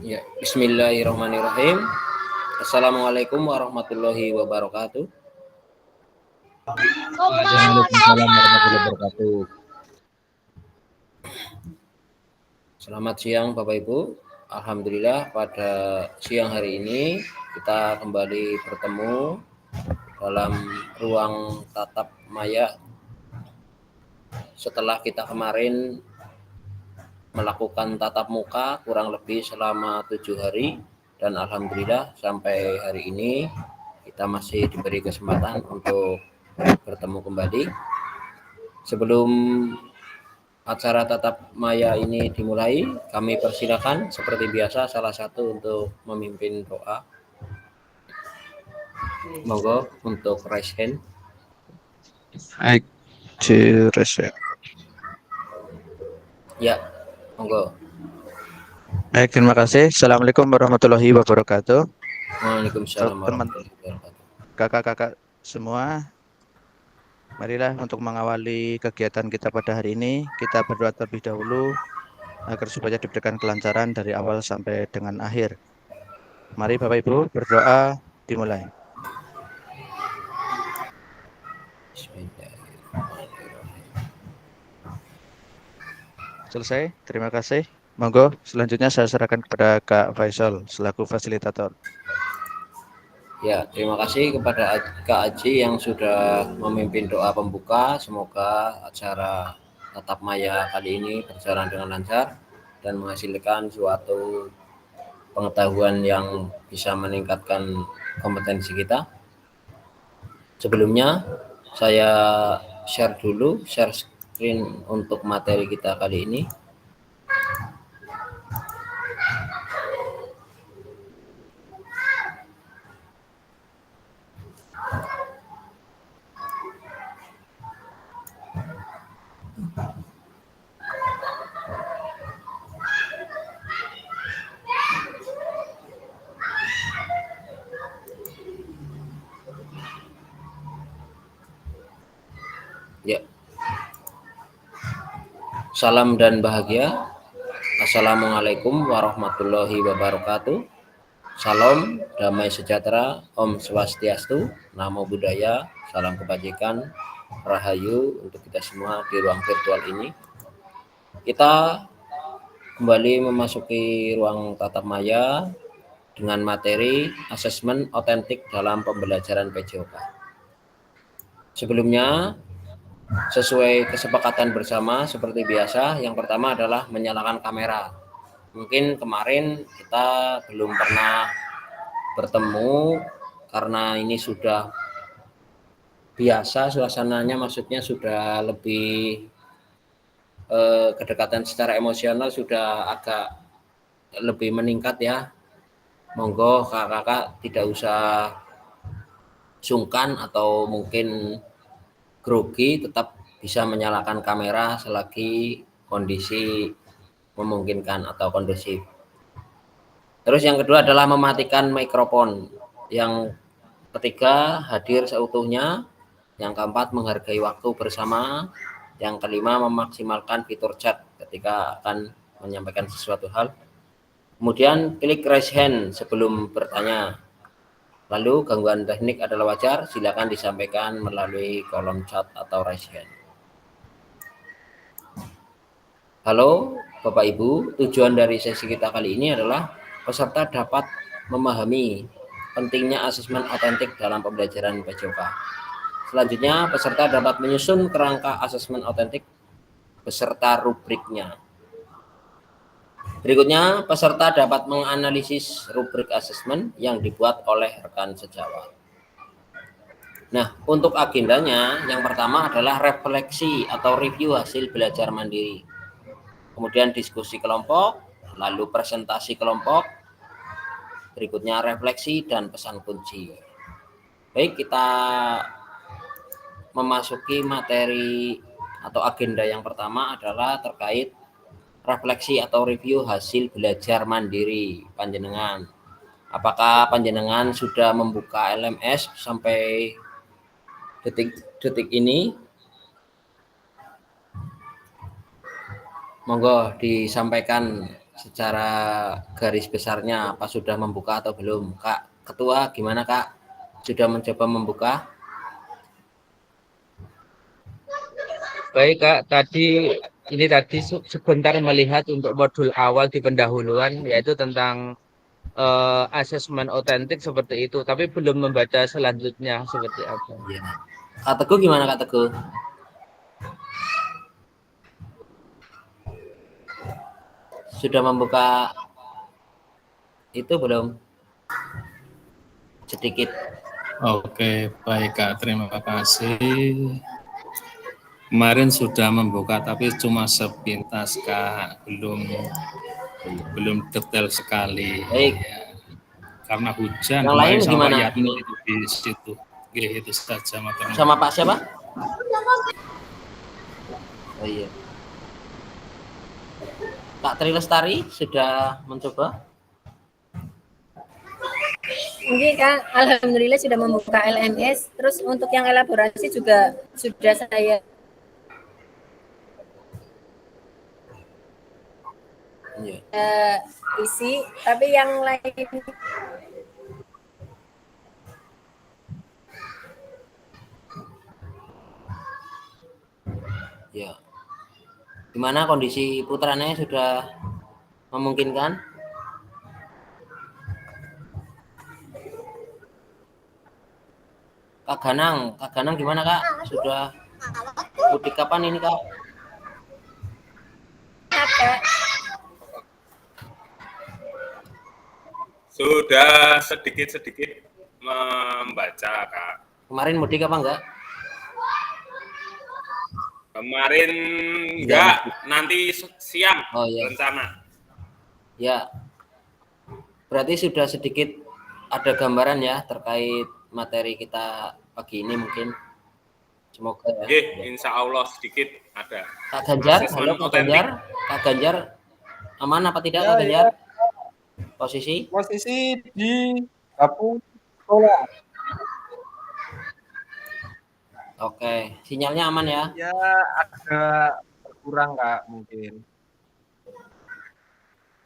Ya, Bismillahirrahmanirrahim. Assalamualaikum warahmatullahi wabarakatuh. Waalaikumsalam warahmatullahi wabarakatuh. Selamat siang Bapak Ibu. Alhamdulillah pada siang hari ini kita kembali bertemu dalam ruang tatap maya setelah kita kemarin melakukan tatap muka kurang lebih selama 7 hari, dan alhamdulillah sampai hari ini kita masih diberi kesempatan untuk bertemu kembali. Sebelum acara tatap maya ini dimulai, kami persilakan seperti biasa salah satu untuk memimpin doa. Monggo untuk raise hand. Baik, cheers ya. Ya, monggo. Baik, terima kasih. Assalamualaikum warahmatullahi wabarakatuh. Waalaikumsalam Untuk warahmatullahi wabarakatuh. kakak-kakak semua, marilah untuk mengawali kegiatan kita pada hari ini, kita berdoa terlebih dahulu agar supaya diberikan kelancaran dari awal sampai dengan akhir. Mari Bapak Ibu berdoa, dimulai. Selesai, terima kasih. Monggo, selanjutnya saya serahkan kepada Kak Faisal selaku fasilitator. Ya, terima kasih kepada Kak Aji yang sudah memimpin doa pembuka. Semoga acara tatap maya kali ini berjalan dengan lancar dan menghasilkan suatu pengetahuan yang bisa meningkatkan kompetensi kita. Sebelumnya saya share screen untuk materi kita kali ini. Ya. Salam dan bahagia. Assalamualaikum warahmatullahi wabarakatuh. Salam, damai sejahtera, Om Swastiastu, Namo Buddhaya, salam kebajikan, Rahayu untuk kita semua di ruang virtual ini. Kita kembali memasuki ruang tatap maya dengan materi asesmen otentik dalam pembelajaran PJOK. Sebelumnya, sesuai kesepakatan bersama seperti biasa, yang pertama adalah menyalakan kamera. Mungkin kemarin kita belum pernah bertemu karena ini sudah biasa suasananya, maksudnya sudah lebih kedekatan secara emosional sudah agak lebih meningkat ya. Monggo kakak-kakak tidak usah sungkan atau mungkin grogi, tetap bisa menyalakan kamera selagi kondisi memungkinkan atau kondusif. Terus yang kedua adalah mematikan mikrofon. Yang ketiga hadir seutuhnya. Yang keempat menghargai waktu bersama. Yang kelima memaksimalkan fitur chat ketika akan menyampaikan sesuatu hal. Kemudian klik raise hand sebelum bertanya. Lalu gangguan teknik adalah wajar, silakan disampaikan melalui kolom chat atau raise hand. Halo Bapak Ibu, tujuan dari sesi kita kali ini adalah peserta dapat memahami pentingnya asesmen otentik dalam pembelajaran PJOK. Selanjutnya, peserta dapat menyusun kerangka asesmen otentik beserta rubriknya. Berikutnya, peserta dapat menganalisis rubrik asesmen yang dibuat oleh rekan sejawat. Nah, untuk agendanya, yang pertama adalah refleksi atau review hasil belajar mandiri. Kemudian diskusi kelompok, lalu presentasi kelompok, berikutnya refleksi dan pesan kunci. Baik, kita memasuki materi atau agenda yang pertama adalah terkait refleksi atau review hasil belajar mandiri panjenengan. Apakah panjenengan sudah membuka LMS sampai detik ini? Monggo disampaikan secara garis besarnya apa sudah membuka atau belum? Kak Ketua gimana Kak? Sudah mencoba membuka? Baik Kak, tadi sebentar melihat untuk modul awal di pendahuluan yaitu tentang asesmen otentik seperti itu, tapi belum membaca selanjutnya seperti apa. Ya. Kak Teguh gimana Kak Teguh? Sudah membuka itu belum? Sedikit. Oke, baik Kak, terima kasih. Kemarin sudah membuka tapi cuma sepintas Kak, belum detail sekali. Baik. Ya. Karena hujan, Yang lain kemarin sama Pak gimana? Yatno itu di situ. Oke, itu saja materi. Sama Pak siapa? Oh iya. Kak Tri Lestari sudah mencoba? Mungkin Kak, alhamdulillah sudah membuka LMS. Terus untuk yang elaborasi juga sudah saya Iya. isi, tapi yang lain Ya. Gimana kondisi putranya sudah memungkinkan? Kak Ganang gimana Kak? Sudah mudik kapan ini Kak? Kak. Sudah sedikit-sedikit membaca Kak. Kemarin mudik apa enggak? Kemarin enggak, nanti siang Oh iya. rencana. Ya. Berarti sudah sedikit ada gambaran ya terkait materi kita pagi ini mungkin. Semoga ya. Oke, insya Allah sedikit ada. Kak Ganjar, Asesmen halo Kak otentik. Ganjar. Kak Ganjar aman apa tidak Kak Ganjar? Posisi di dapur sekolah. Oke, sinyalnya aman ya? Ya agak berkurang Kak mungkin.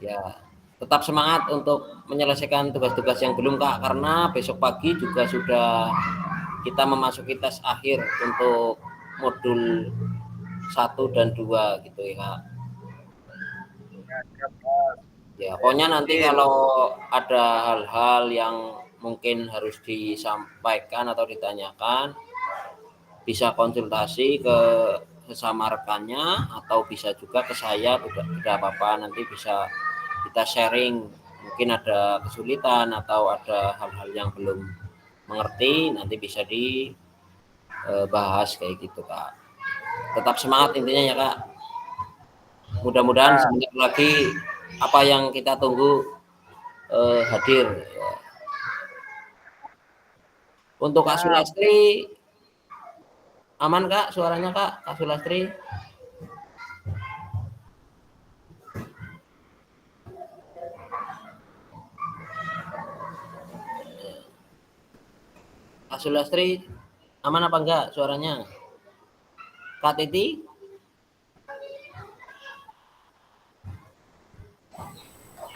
Ya, tetap semangat untuk menyelesaikan tugas-tugas yang belum Kak, karena besok pagi juga sudah kita memasuki tes akhir untuk modul 1 dan 2 gitu ya Kak. Ya, pokoknya nanti kalau ada hal-hal yang mungkin harus disampaikan atau ditanyakan, bisa konsultasi ke sesama rekannya atau bisa juga ke saya, tidak apa-apa, nanti bisa kita sharing, mungkin ada kesulitan atau ada hal-hal yang belum mengerti, nanti bisa dibahas kayak gitu Kak. Tetap semangat intinya ya Kak. Mudah-mudahan sebentar lagi apa yang kita tunggu hadir. Untuk Kak Sulastri aman Kak suaranya Kak Sulastri? Kak Sulastri aman apa enggak suaranya? Kak Titi?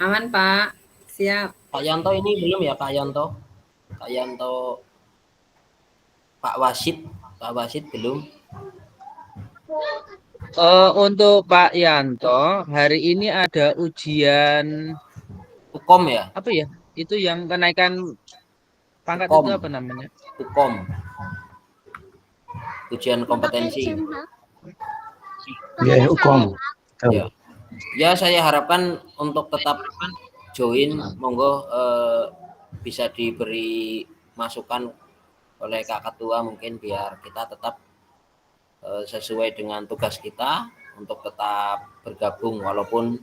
aman Pak, siap. Pak Yanto ini belum ya Pak Yanto? Pak Yanto, Pak Wasid belum? Untuk Pak Yanto, hari ini ada ujian Hukum ya? apa ya? Itu yang kenaikan pangkat Hukum. itu apa namanya? Hukum. Ujian kompetensi. Ya hukum. Ya. Ya saya harapkan untuk tetap join, monggo bisa diberi masukan oleh Kak Ketua mungkin biar kita tetap sesuai dengan tugas kita untuk tetap bergabung walaupun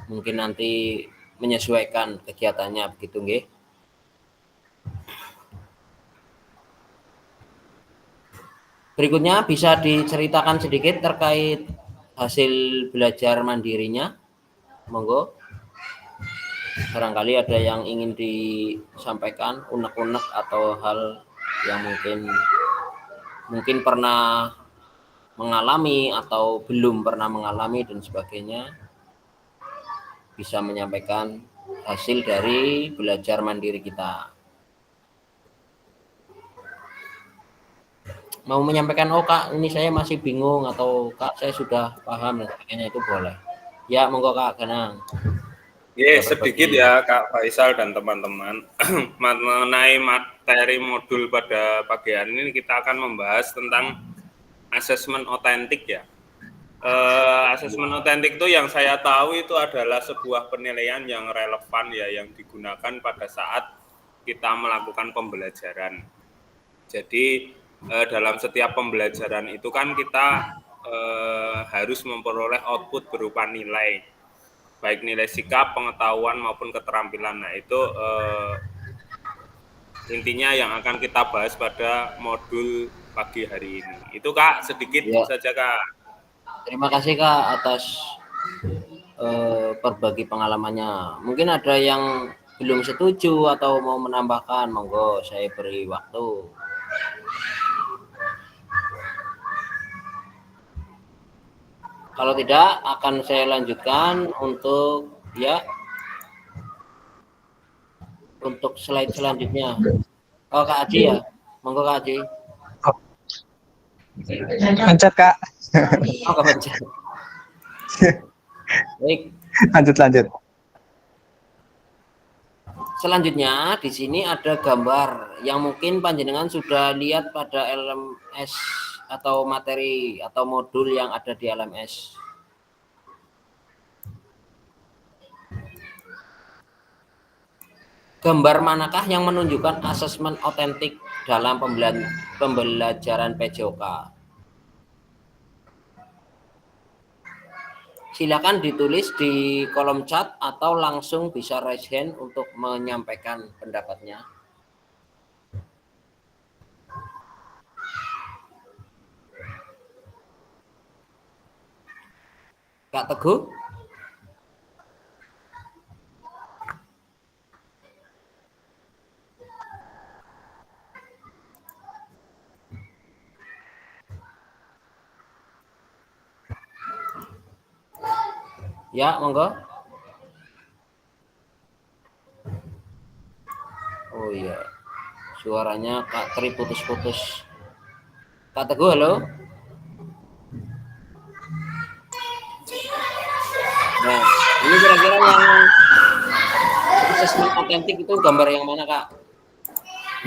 mungkin nanti menyesuaikan kegiatannya begitu nggih. Berikutnya bisa diceritakan sedikit terkait hasil belajar mandirinya, monggo. Barangkali ada yang ingin disampaikan, unek-unek atau hal yang mungkin pernah mengalami atau belum pernah mengalami dan sebagainya. bisa menyampaikan hasil dari belajar mandiri kita. Mau menyampaikan, oh Kak ini saya masih bingung, atau Kak saya sudah paham dan sebagainya, itu boleh. Ya monggo Kak Ganang. Sedikit ya Kak Faisal dan teman-teman. Mengenai materi modul pada pagi hari ini kita akan membahas tentang asesmen otentik ya. Asesmen otentik itu yang saya tahu itu adalah sebuah penilaian yang relevan ya, yang digunakan pada saat kita melakukan pembelajaran. Jadi dalam setiap pembelajaran itu kan kita harus memperoleh output berupa nilai, baik nilai sikap, pengetahuan maupun keterampilan. Nah itu intinya yang akan kita bahas pada modul pagi hari ini. Itu Kak, sedikit saja Kak. Terima kasih Kak atas berbagi pengalamannya. Mungkin ada yang belum setuju atau mau menambahkan, monggo saya beri waktu. Kalau tidak, akan saya lanjutkan untuk slide selanjutnya. Oh Kak Aji ya, monggo Kak Aji. Pencet Kak. Oh kepencet. Baik. Lanjut. Selanjutnya di sini ada gambar yang mungkin panjenengan sudah lihat pada LMS atau materi atau modul yang ada di LMS. Gambar manakah yang menunjukkan asesmen otentik dalam pembelajaran PJOK? Silakan ditulis di kolom chat atau langsung bisa raise hand untuk menyampaikan pendapatnya. Kak Teguh? Ya, monggo. Oh iya, suaranya Kak Tri putus-putus. Kak Teguh, halo. Nah, ini kira-kira yang asesmen otentik itu gambar yang mana Kak?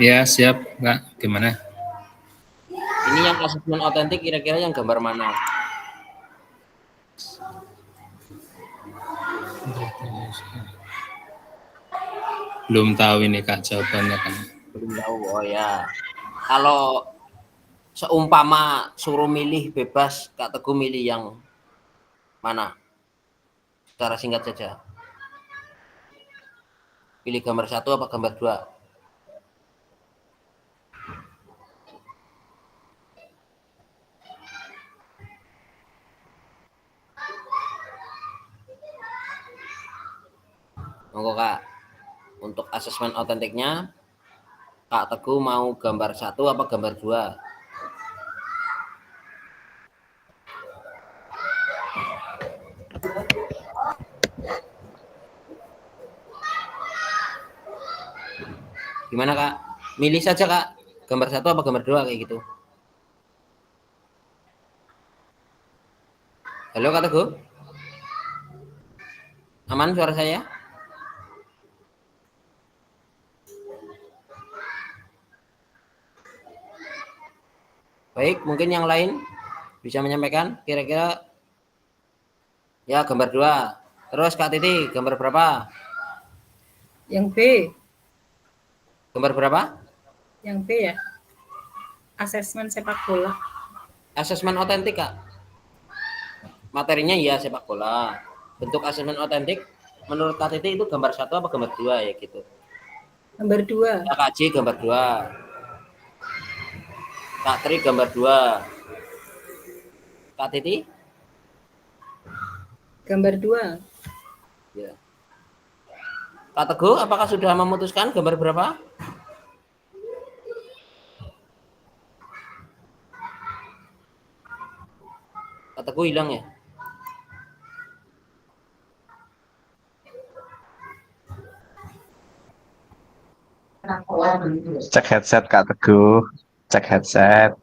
Ya siap Kak, gimana? Ini yang asesmen otentik kira-kira yang gambar mana? Belum tahu ini Kak jawabannya kan. Belum tahu. Oh ya. Kalau seumpama suruh milih bebas, Kak Teguh milih yang mana? Secara singkat saja. Pilih gambar 1 apa gambar 2? Monggo Kak. Untuk asesmen otentiknya, Kak Teguh mau gambar 1 apa gambar 2? Gimana Kak? Milih saja Kak. Gambar 1 apa gambar 2 kayak gitu. Halo Kak Teguh? Aman suara saya? Baik, mungkin yang lain bisa menyampaikan kira-kira ya gambar 2. Terus Kak Titi, gambar berapa? Yang B. Gambar berapa? Yang B ya. Asesmen sepak bola. Asesmen otentik Kak. Materinya ya sepak bola. Bentuk asesmen otentik menurut Kak Titi itu gambar 1 apa gambar 2 ya gitu? Gambar 2. Ya, Kak Ji gambar 2. Kak Tri gambar 2. Kak Titi? Gambar 2. Ya. Kak Teguh, apakah sudah memutuskan gambar berapa? Kak Teguh hilang ya? Cek headset Kak Teguh. Cek headset.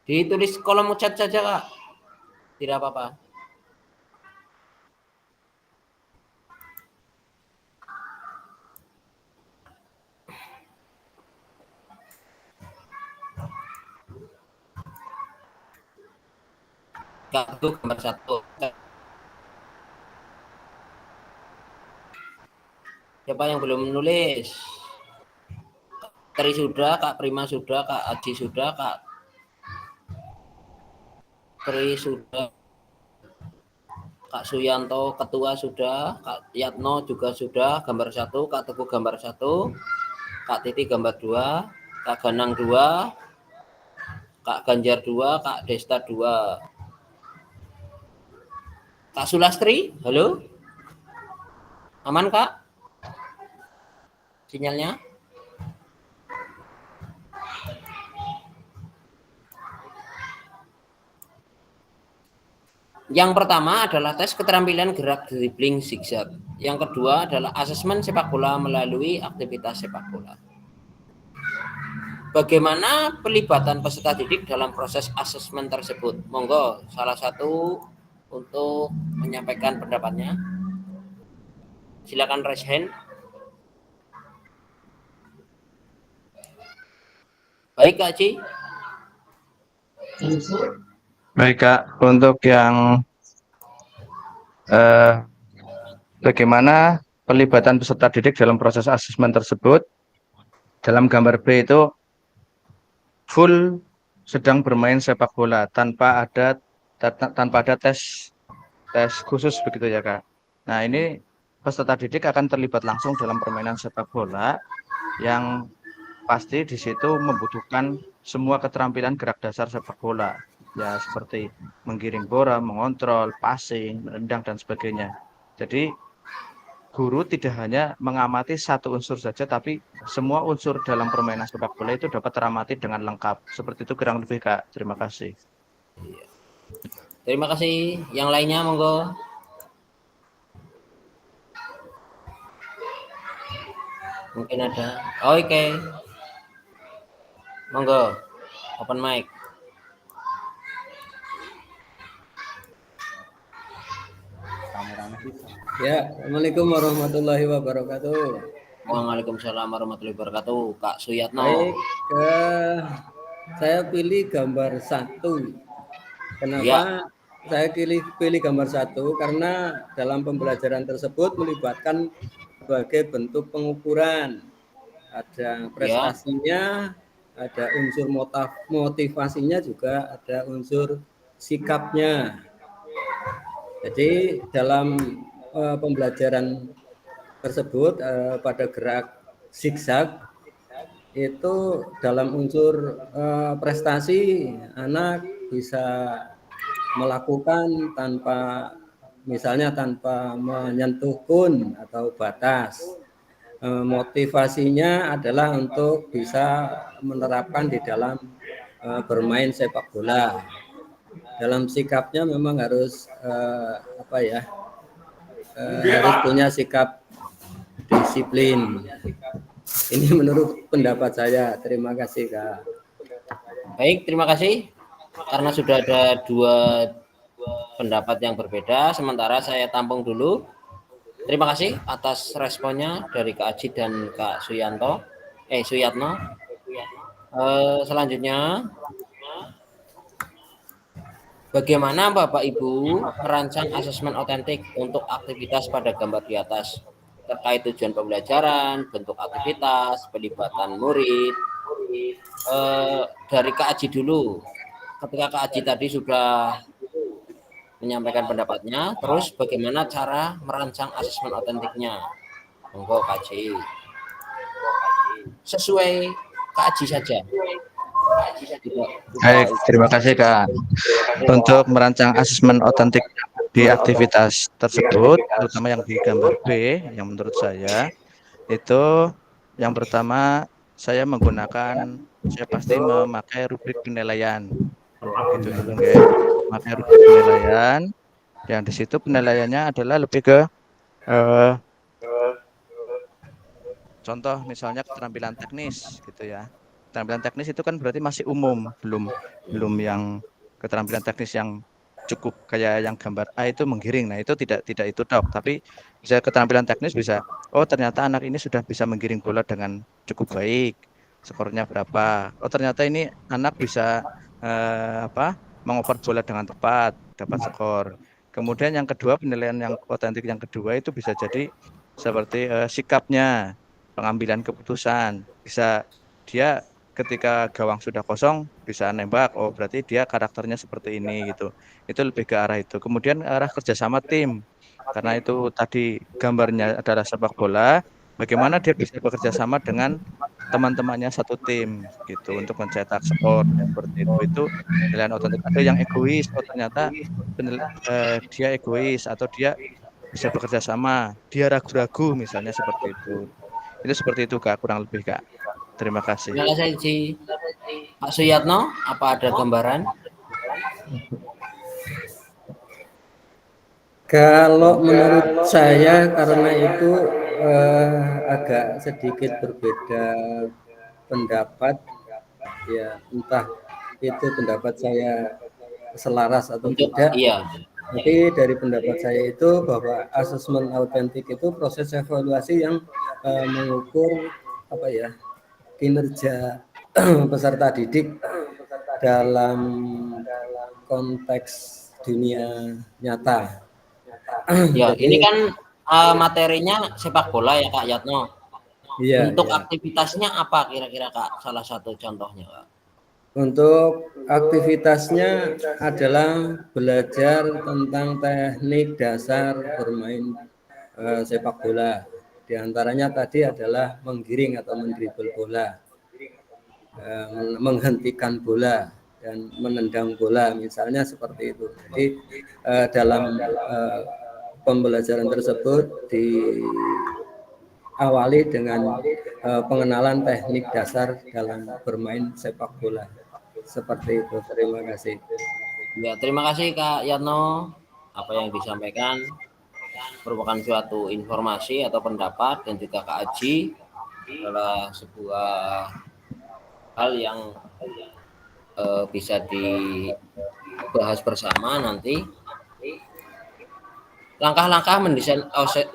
Ditulis kolom chat saja Kak. Tidak apa-apa. Kak Teguh gambar 1. Siapa yang belum menulis? Tri sudah, Kak Prima sudah, Kak Aji sudah, Kak Tri sudah, Kak Suyanto ketua sudah, Kak Yatno juga sudah, gambar 1, Kak Teguh gambar 1, Kak Titi gambar 2, Kak Ganang 2, Kak Ganjar 2, Kak Desta 2. Kak Sulastri, halo? Aman Kak? Sinyalnya? Yang pertama adalah tes keterampilan gerak dribbling zigzag. Yang kedua adalah asesmen sepak bola melalui aktivitas sepak bola. Bagaimana pelibatan peserta didik dalam proses asesmen tersebut? Monggo salah satu untuk menyampaikan pendapatnya. Silakan raise hand. Baik Kak Ci. Baik Kak, untuk yang bagaimana pelibatan peserta didik dalam proses asesmen tersebut, dalam gambar B itu full sedang bermain sepak bola tanpa ada tes khusus begitu ya Kak. Nah ini peserta didik akan terlibat langsung dalam permainan sepak bola yang pasti di situ membutuhkan semua keterampilan gerak dasar sepak bola. Ya seperti menggiring bola, mengontrol, passing, menendang dan sebagainya. Jadi guru tidak hanya mengamati satu unsur saja, tapi semua unsur dalam permainan sepak bola itu dapat teramati dengan lengkap. Seperti itu kurang lebih Kak. Terima kasih. Terima kasih. Yang lainnya monggo. Mungkin ada. Oke. Monggo. Open mic. Ya, Assalamualaikum warahmatullahi wabarakatuh. Waalaikumsalam warahmatullahi wabarakatuh. Kak Suyatno. Baik, saya pilih gambar 1. Kenapa Ya. saya pilih gambar 1? Karena dalam pembelajaran tersebut melibatkan berbagai bentuk pengukuran. Ada prestasinya, ada unsur motivasinya, juga ada unsur sikapnya. Jadi dalam pembelajaran tersebut pada gerak zigzag itu dalam unsur prestasi anak bisa melakukan misalnya tanpa menyentuh kun atau batas. Motivasinya adalah untuk bisa menerapkan di dalam bermain sepak bola. Dalam sikapnya memang harus harus punya sikap disiplin. Ini menurut pendapat saya. Terima kasih Kak. Baik, terima kasih. Karena sudah ada 2 pendapat yang berbeda, sementara saya tampung dulu. Terima kasih atas responnya dari Kak Aji dan Kak Suyatno. Selanjutnya, bagaimana Bapak Ibu merancang asesmen otentik untuk aktivitas pada gambar di atas? Terkait tujuan pembelajaran, bentuk aktivitas, pelibatan murid. Dari Kak Aji dulu. Ketika Kak Aji tadi sudah menyampaikan pendapatnya, terus bagaimana cara merancang asesmen otentiknya? Monggo Kak Aji. Sesuai Kak Aji saja. Baik, terima kasih Kak. Untuk merancang asesmen otentik di aktivitas tersebut, terutama yang di gambar B, yang menurut saya itu yang pertama saya pasti memakai rubrik penilaian. Gitu dulu ya. Memakai rubrik penilaian, yang di situ penilaiannya adalah lebih ke Contoh misalnya keterampilan teknis gitu ya. Keterampilan teknis itu kan berarti masih umum, belum yang keterampilan teknis yang cukup kayak yang gambar A itu menggiring. Nah, itu tidak itu dok, tapi bisa keterampilan teknis bisa, oh ternyata anak ini sudah bisa menggiring bola dengan cukup baik. Skornya berapa? Oh, ternyata ini anak bisa mengoper bola dengan tepat, dapat skor. Kemudian yang kedua, penilaian yang otentik yang kedua itu bisa jadi seperti sikapnya, pengambilan keputusan. Bisa dia ketika gawang sudah kosong bisa nembak, oh berarti dia karakternya seperti ini gitu. Itu lebih ke arah itu. Kemudian arah kerjasama tim, karena itu tadi gambarnya adalah sepak bola, bagaimana dia bisa bekerja sama dengan teman-temannya satu tim gitu untuk mencetak skor seperti itu. Itu penilaian otentik. Ada yang egois, oh ternyata dia egois atau dia bisa bekerja sama, dia ragu-ragu misalnya seperti itu. Itu seperti itu Kak, kurang lebih Kak. Terima kasih. Terima kasih Pak Suyatno, apa ada gambaran? Kalau menurut saya karena itu agak sedikit berbeda pendapat, ya entah itu pendapat saya selaras atau tidak. Iya. Tapi dari pendapat saya itu bahwa asesmen autentik itu proses evaluasi yang mengukur kinerja peserta didik dalam konteks dunia nyata. Ya, ini kan materinya sepak bola ya Kak Yatno. Iya. Untuk aktivitasnya apa kira-kira Kak? Salah satu contohnya Kak. Untuk aktivitasnya adalah belajar tentang teknik dasar bermain sepak bola. Di antaranya tadi adalah menggiring atau mendribel bola, menghentikan bola dan menendang bola, misalnya seperti itu. Jadi dalam pembelajaran tersebut diawali dengan pengenalan teknik dasar dalam bermain sepak bola. Seperti itu. Terima kasih. Ya, terima kasih Kak Yatno. Apa yang disampaikan merupakan suatu informasi atau pendapat, dan juga Kak Aji adalah sebuah hal yang bisa dibahas bersama nanti. Langkah-langkah mendesain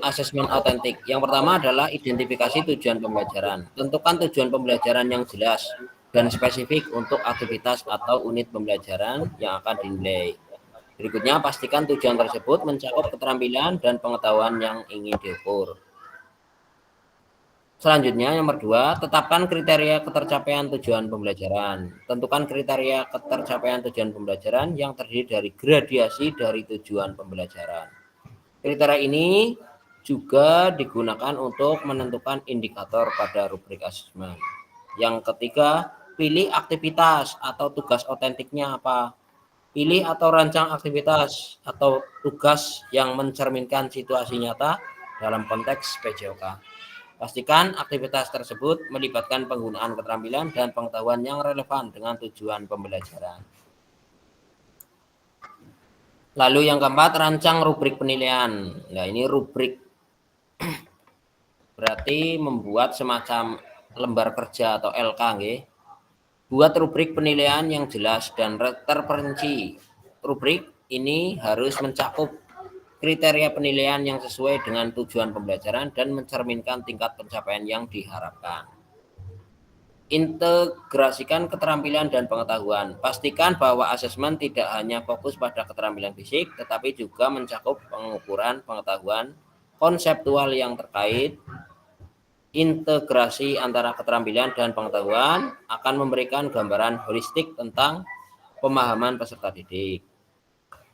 asesmen autentik. Yang pertama adalah identifikasi tujuan pembelajaran. Tentukan tujuan pembelajaran yang jelas dan spesifik untuk aktivitas atau unit pembelajaran yang akan dinilai. Berikutnya, pastikan tujuan tersebut mencakup keterampilan dan pengetahuan yang ingin diukur. Selanjutnya, nomor 2, tetapkan kriteria ketercapaian tujuan pembelajaran. Tentukan kriteria ketercapaian tujuan pembelajaran yang terdiri dari gradiasi dari tujuan pembelajaran. Kriteria ini juga digunakan untuk menentukan indikator pada rubrik asesmen. Yang ketiga, pilih aktivitas atau tugas otentiknya apa. Pilih atau rancang aktivitas atau tugas yang mencerminkan situasi nyata dalam konteks PJOK. Pastikan aktivitas tersebut melibatkan penggunaan keterampilan dan pengetahuan yang relevan dengan tujuan pembelajaran. Lalu yang keempat, rancang rubrik penilaian. Nah, ini rubrik berarti membuat semacam lembar kerja atau LK nggih. Buat rubrik penilaian yang jelas dan terperinci. Rubrik ini harus mencakup kriteria penilaian yang sesuai dengan tujuan pembelajaran dan mencerminkan tingkat pencapaian yang diharapkan. Integrasikan keterampilan dan pengetahuan. Pastikan bahwa asesmen tidak hanya fokus pada keterampilan fisik, tetapi juga mencakup pengukuran pengetahuan konseptual yang terkait. Integrasi antara keterampilan dan pengetahuan akan memberikan gambaran holistik tentang pemahaman peserta didik.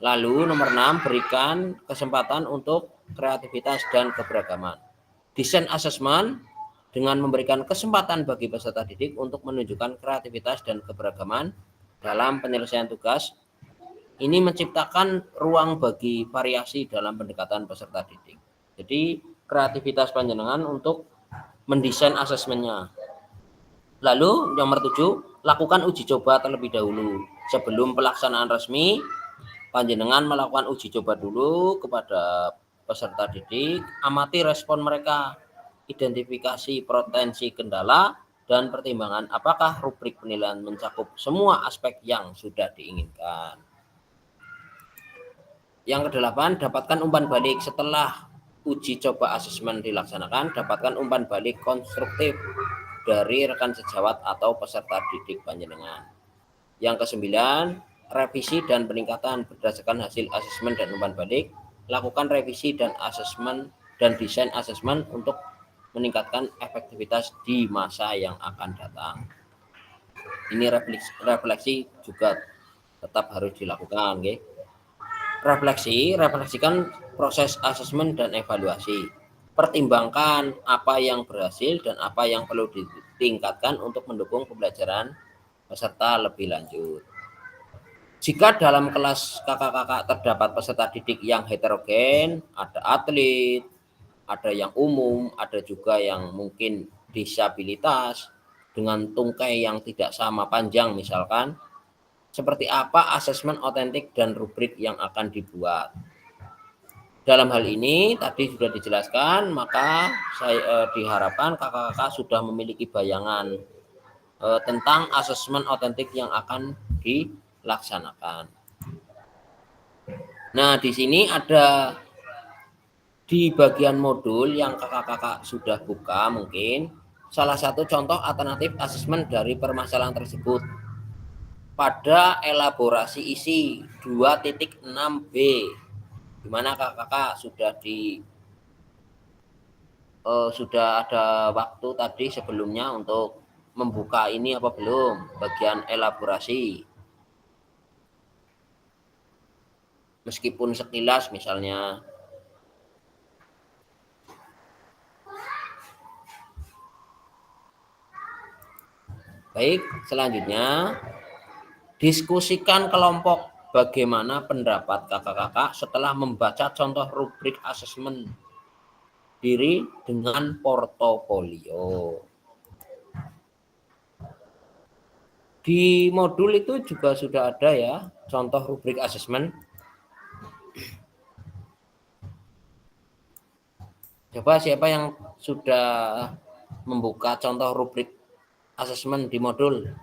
Lalu nomor 6, berikan kesempatan untuk kreativitas dan keberagaman. Desain asesmen dengan memberikan kesempatan bagi peserta didik untuk menunjukkan kreativitas dan keberagaman dalam penyelesaian tugas. Ini menciptakan ruang bagi variasi dalam pendekatan peserta didik. Jadi kreativitas panjenengan untuk mendesain asesmennya. Lalu nomor 7, lakukan uji coba terlebih dahulu. Sebelum pelaksanaan resmi, panjenengan melakukan uji coba dulu kepada peserta didik, amati respon mereka. identifikasi potensi kendala, dan pertimbangan apakah rubrik penilaian mencakup semua aspek yang sudah diinginkan. Yang kedelapan, dapatkan umpan balik setelah uji coba asesmen dilaksanakan. Dapatkan umpan balik konstruktif dari rekan sejawat atau peserta didik panjenengan. Yang kesembilan, revisi dan peningkatan berdasarkan hasil asesmen dan umpan balik. Lakukan revisi dan asesmen dan desain asesmen untuk meningkatkan efektivitas di masa yang akan datang. Ini refleksi juga tetap harus dilakukan, okay? Refleksikan proses asesmen dan evaluasi. Pertimbangkan apa yang berhasil dan apa yang perlu ditingkatkan untuk mendukung pembelajaran peserta lebih lanjut. Jika dalam kelas kakak-kakak terdapat peserta didik yang heterogen, ada atlet, ada yang umum, ada juga yang mungkin disabilitas dengan tungkai yang tidak sama panjang misalkan, seperti apa asesmen otentik dan rubrik yang akan dibuat. Dalam hal ini tadi sudah dijelaskan, maka saya diharapkan kakak-kakak sudah memiliki bayangan tentang asesmen otentik yang akan dilaksanakan. Nah, di sini ada di bagian modul yang kakak-kakak sudah buka mungkin salah satu contoh alternatif asesmen dari permasalahan tersebut pada elaborasi isi 2.6b, di mana kakak-kakak sudah ada waktu tadi sebelumnya untuk membuka ini apa belum, bagian elaborasi. Meskipun sekilas misalnya. Baik, selanjutnya diskusikan kelompok bagaimana pendapat kakak-kakak setelah membaca contoh rubrik asesmen diri dengan portofolio. Di modul itu juga sudah ada ya contoh rubrik asesmen. Coba siapa yang sudah membuka contoh rubrik asesmen di modul?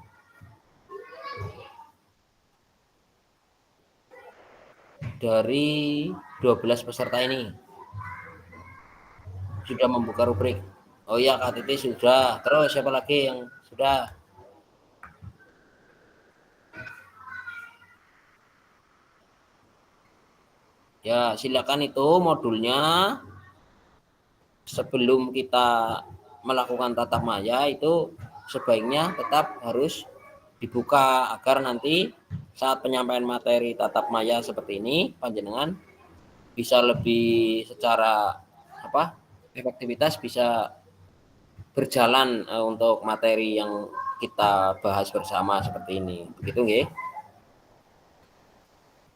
Dari 12 peserta ini sudah membuka rubrik. Oh iya, Kak Titi sudah. Terus siapa lagi yang sudah? Ya, silakan itu modulnya. Sebelum kita melakukan tatap maya itu sebaiknya tetap harus dibuka agar nanti saat penyampaian materi tatap maya seperti ini panjenengan bisa lebih secara efektivitas bisa berjalan untuk materi yang kita bahas bersama seperti ini. Begitu nggih?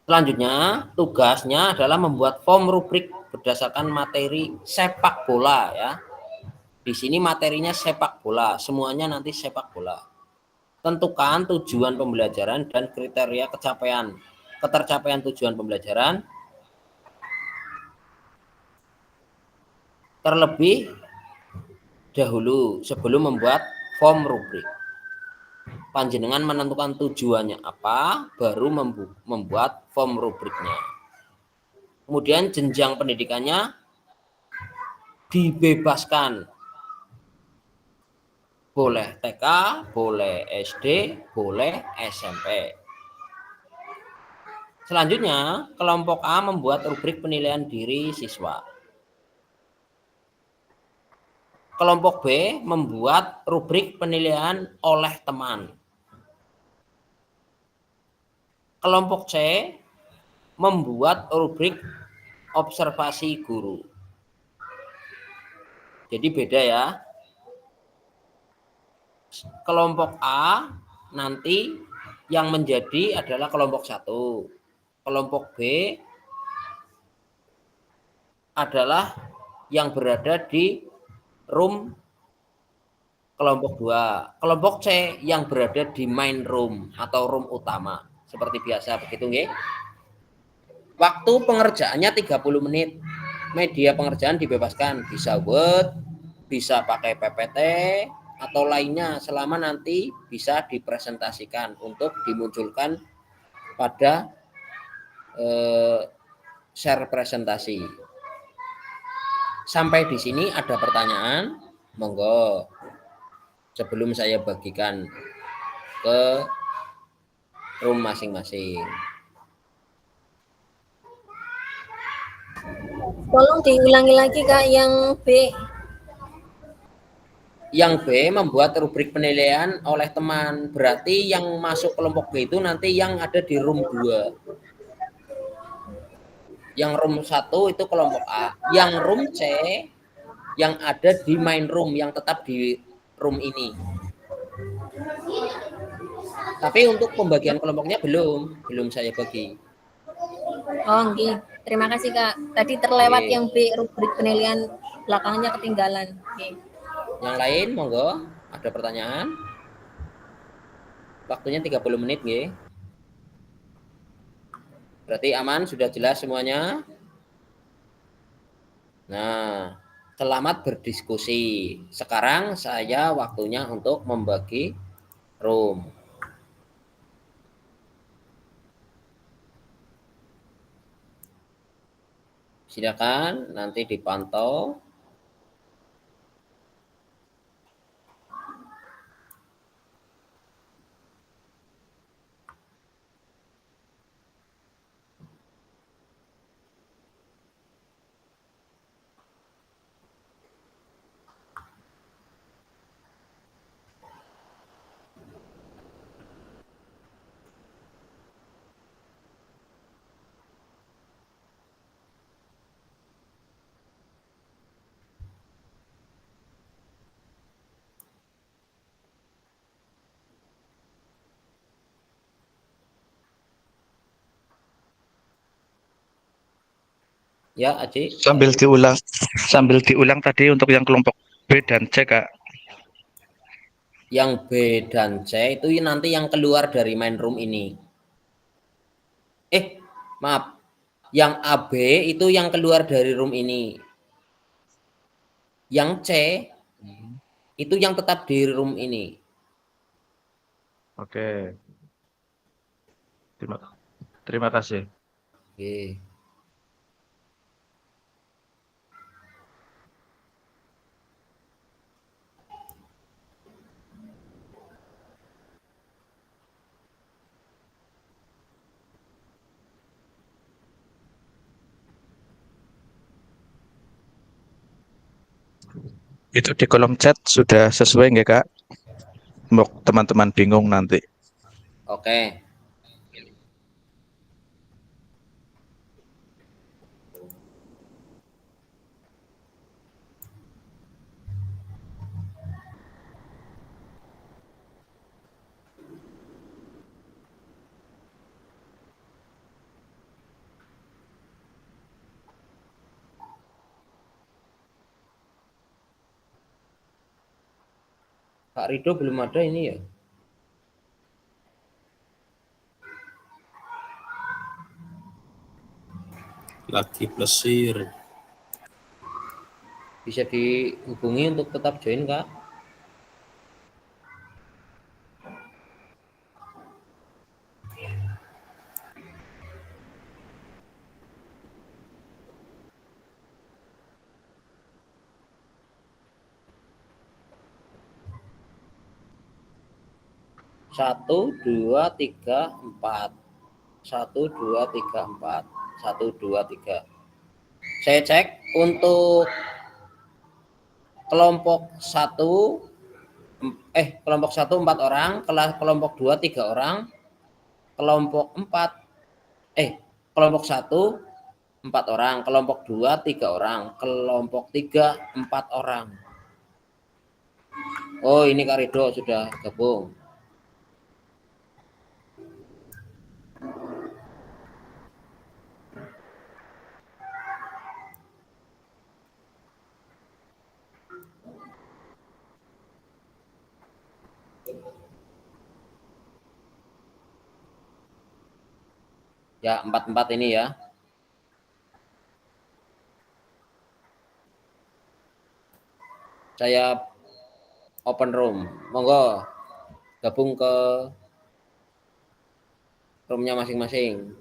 Selanjutnya tugasnya adalah membuat form rubrik berdasarkan materi sepak bola ya. Di sini materinya sepak bola, semuanya nanti sepak bola. Tentukan tujuan pembelajaran dan kriteria ketercapaian tujuan pembelajaran. Terlebih dahulu sebelum membuat form rubrik. Panjenengan menentukan tujuannya apa, baru membuat form rubriknya. Kemudian jenjang pendidikannya dibebaskan. Boleh TK, boleh SD, boleh SMP. Selanjutnya, kelompok A membuat rubrik penilaian diri siswa. Kelompok B membuat rubrik penilaian oleh teman. Kelompok C membuat rubrik observasi guru. Jadi beda ya. Kelompok A nanti yang menjadi adalah kelompok 1. Kelompok B adalah yang berada di room kelompok 2. Kelompok C yang berada di main room atau room utama. Seperti biasa begitu nggih. Waktu pengerjaannya 30 menit. Media pengerjaan dibebaskan, bisa Word, bisa pakai PPT atau lainnya selama nanti bisa dipresentasikan untuk dimunculkan pada share presentasi. Sampai di sini ada pertanyaan? Monggo. Sebelum saya bagikan ke room masing-masing. Tolong diulangi lagi Kak yang B. Yang B membuat rubrik penilaian oleh teman. Berarti yang masuk kelompok B itu nanti yang ada di room 2. Yang room 1 itu kelompok A. Yang room C yang ada di main room, yang tetap di room ini. Tapi untuk pembagian kelompoknya belum saya bagi. Oh, okay. Terima kasih Kak. Tadi terlewat yang B, rubrik penilaian, belakangnya ketinggalan. Okay. Yang lain, monggo. Ada pertanyaan? Waktunya 30 menit, nggih. Berarti aman, sudah jelas semuanya? Nah, selamat berdiskusi. Sekarang saya waktunya untuk membagi room. Silakan nanti dipantau. Ya, Aji. Sambil diulang tadi untuk yang kelompok B dan C, Kak. Yang B dan C itu nanti yang keluar dari main room ini. Maaf. Yang AB itu yang keluar dari room ini. Yang C itu yang tetap di room ini. Oke. Terima kasih. Oke. Itu di kolom chat sudah sesuai nggak, Kak? Untuk teman-teman bingung nanti. Oke. Pak Rido belum ada ini ya? Lagi plesir. Bisa dihubungi untuk tetap join, Kak? Satu, dua, tiga, empat. 1, 2, 3, 4. 1, 2, 3. Saya cek untuk kelompok 1 kelompok 1 4 orang, kelompok 2 3 orang, kelompok 4 kelompok 1 4 orang, kelompok 2 3 orang, kelompok 3 4 orang. Oh, ini Kak Rido sudah gabung. Ya, 4 ini ya. saya open room. Monggo gabung ke roomnya masing-masing.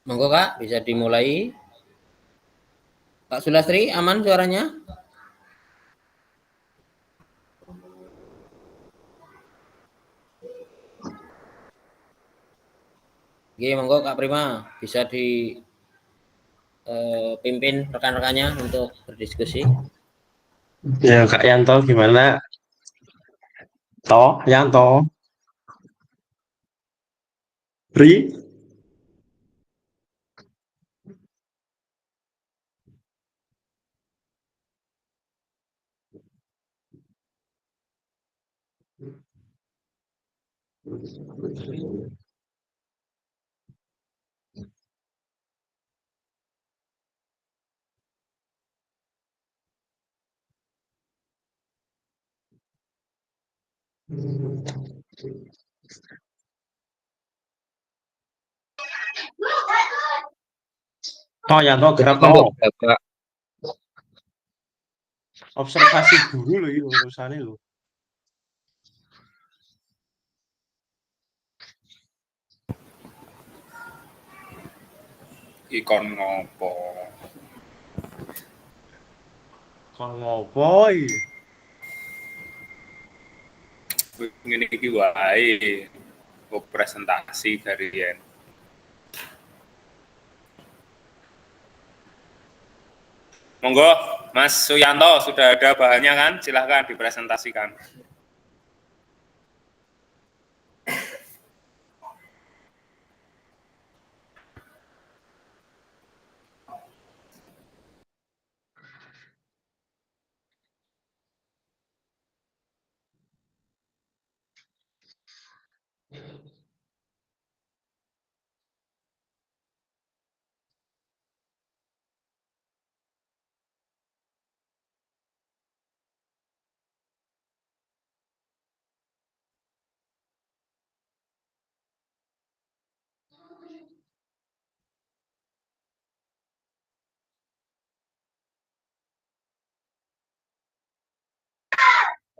Monggo Kak, bisa dimulai. Kak Sulastri, aman suaranya? Oke, monggo Kak Prima, bisa dipimpin rekan-rekannya untuk berdiskusi. Ya, Kak Yanto gimana? Yanto. Ri? Yanto gerak Untuk Bapak observasi guru loh ini urusannya loh. Ikon ngopo? Kon ngopo iki? Ngene iki wae. Kok presentasi dari Yen. Monggo, Mas Suyanto, sudah ada bahannya kan? Silahkan dipresentasikan.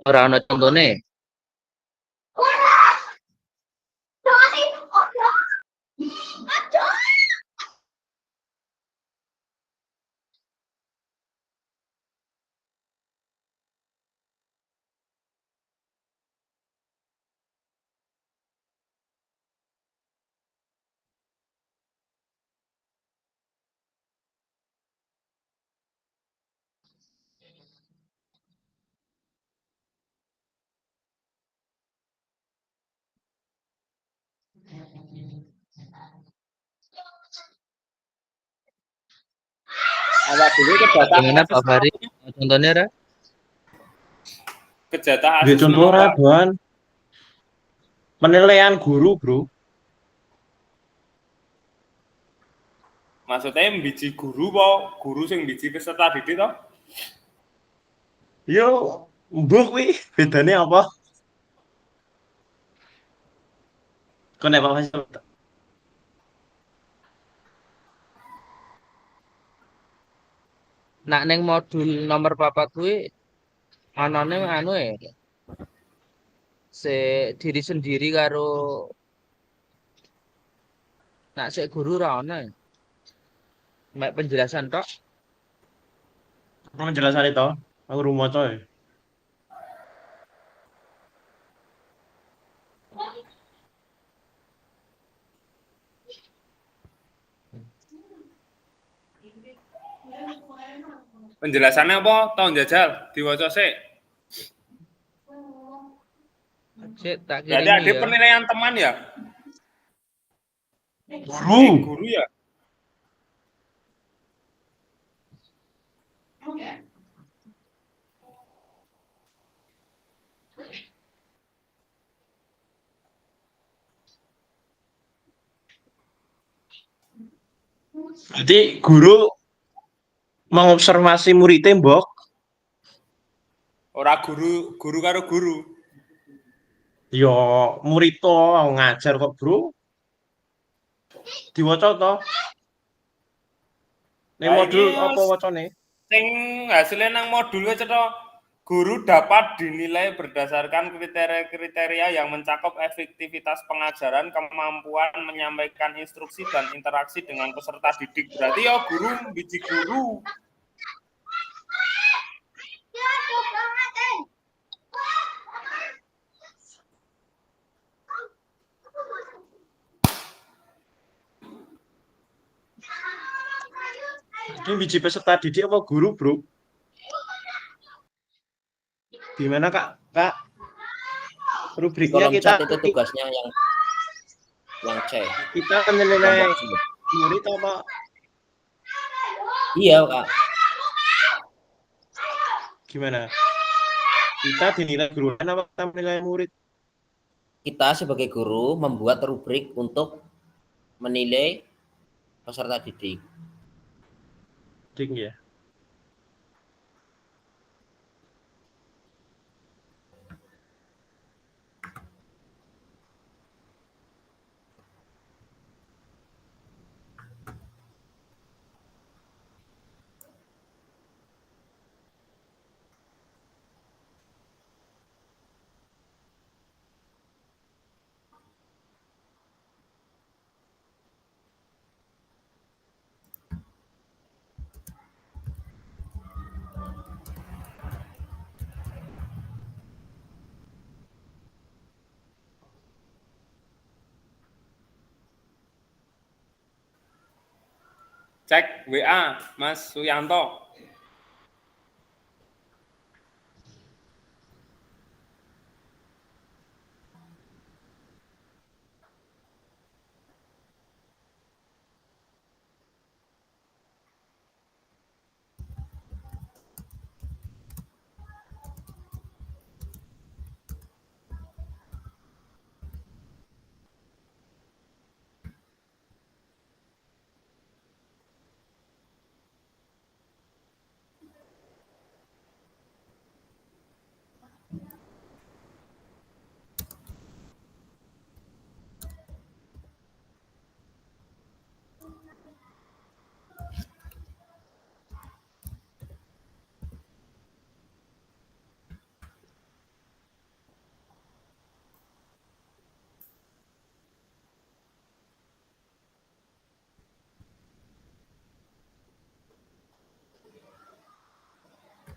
ora ono contone. Awak dulu kedata Gimana Pak Fahri? Contohnya Ra? kedata Di asesmen contoh apa? Doan. Penilaian guru, Bro. Maksudnya mbiji guru po, guru sing mbiji peserta didik toh? Yo, mbuh kuwi bedane apa? Kon Pak Faisal. Nak neng modul nomor papat kuwi anane anu se diri sendiri karo nak sik guru ra ono. Mek penjelasan tok. Penjelasan itu, aku rumoco ya. Penjelasannya apa? Tahun jajal diwaca sik. Sik tak Berarti kirimi ada ya. penilaian teman ya? Guru. Guru ya? Berarti guru mengobservasi muridnya, Mbok. Ora guru, guru karo guru. Yo, murid to ngajar kok, Bro. Diwaca to. Ning Nah, modul ini apa wacane? sing hasilnya nang modul cetha guru dapat dinilai berdasarkan kriteria-kriteria yang mencakup efektivitas pengajaran, kemampuan menyampaikan instruksi dan interaksi dengan peserta didik. Berarti ya guru biji guru. Ini biji peserta didik apa guru, Bro? Gimana, Kak? Kak? Di Rubriknya kolom kita chat itu tugasnya yang C. kita menilai Kelompok C. murid apa? Iya, Kak. Gimana? Kita dinilai guru apa kita menilai murid? Kita sebagai guru membuat rubrik untuk menilai peserta didik. Ding ya. Cek WA Mas Suyanto.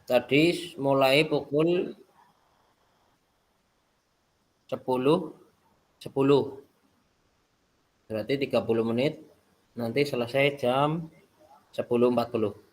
Tadi mulai pukul 10.10. Berarti 30 menit. Nanti selesai jam 10.40.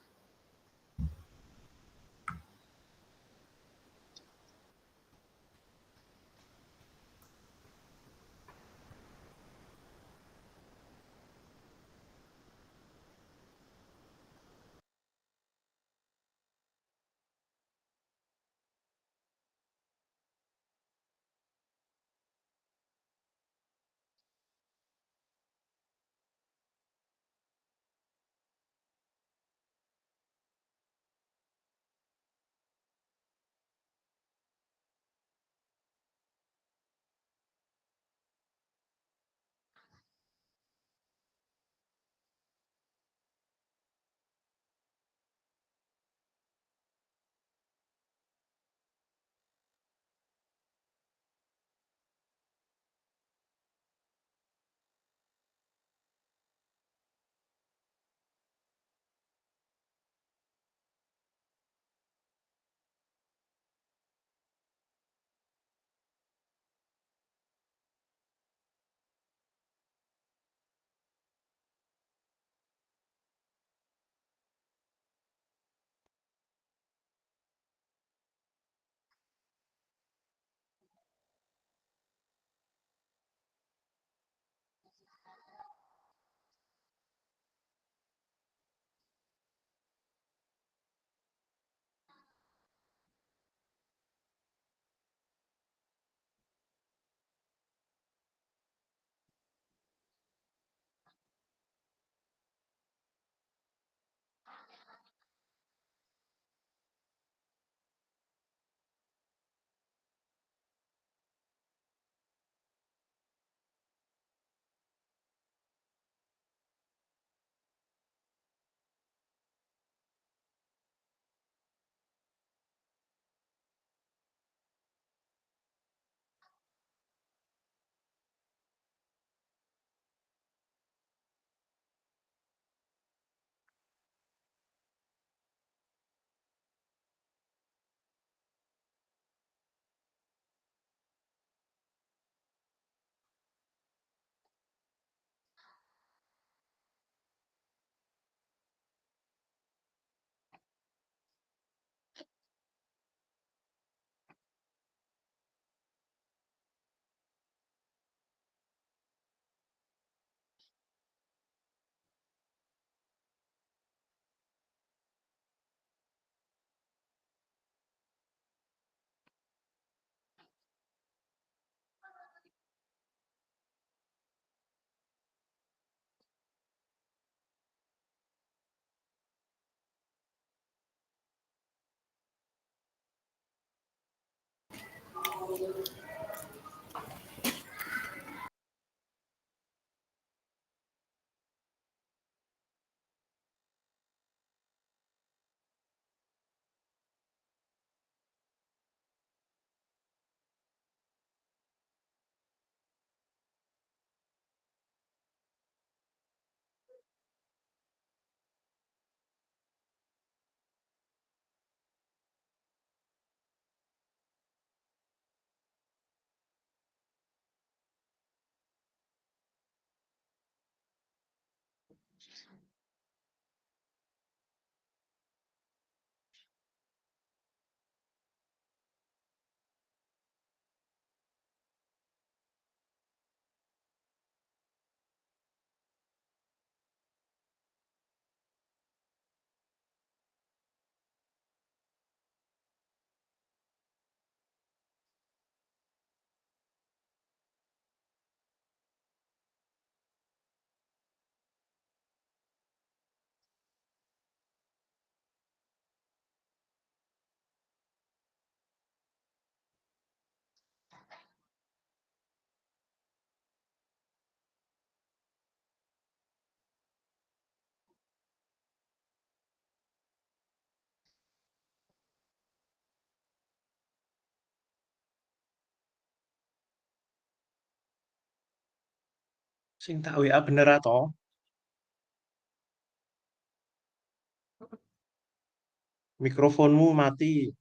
Sing tak WA bener atau? Mikrofonmu mati.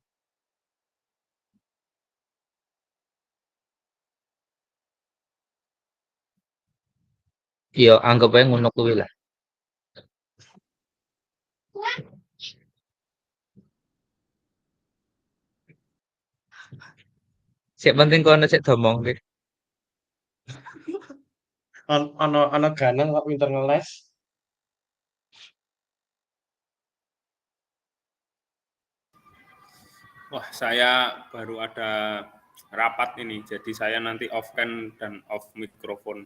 Iya, anggap aja ngono kuwi lah. Sik penting kono sik domong iki. Ono ganang kok pinter ngeles. Wah, saya baru ada rapat ini, jadi saya nanti off cam dan off mikrofon.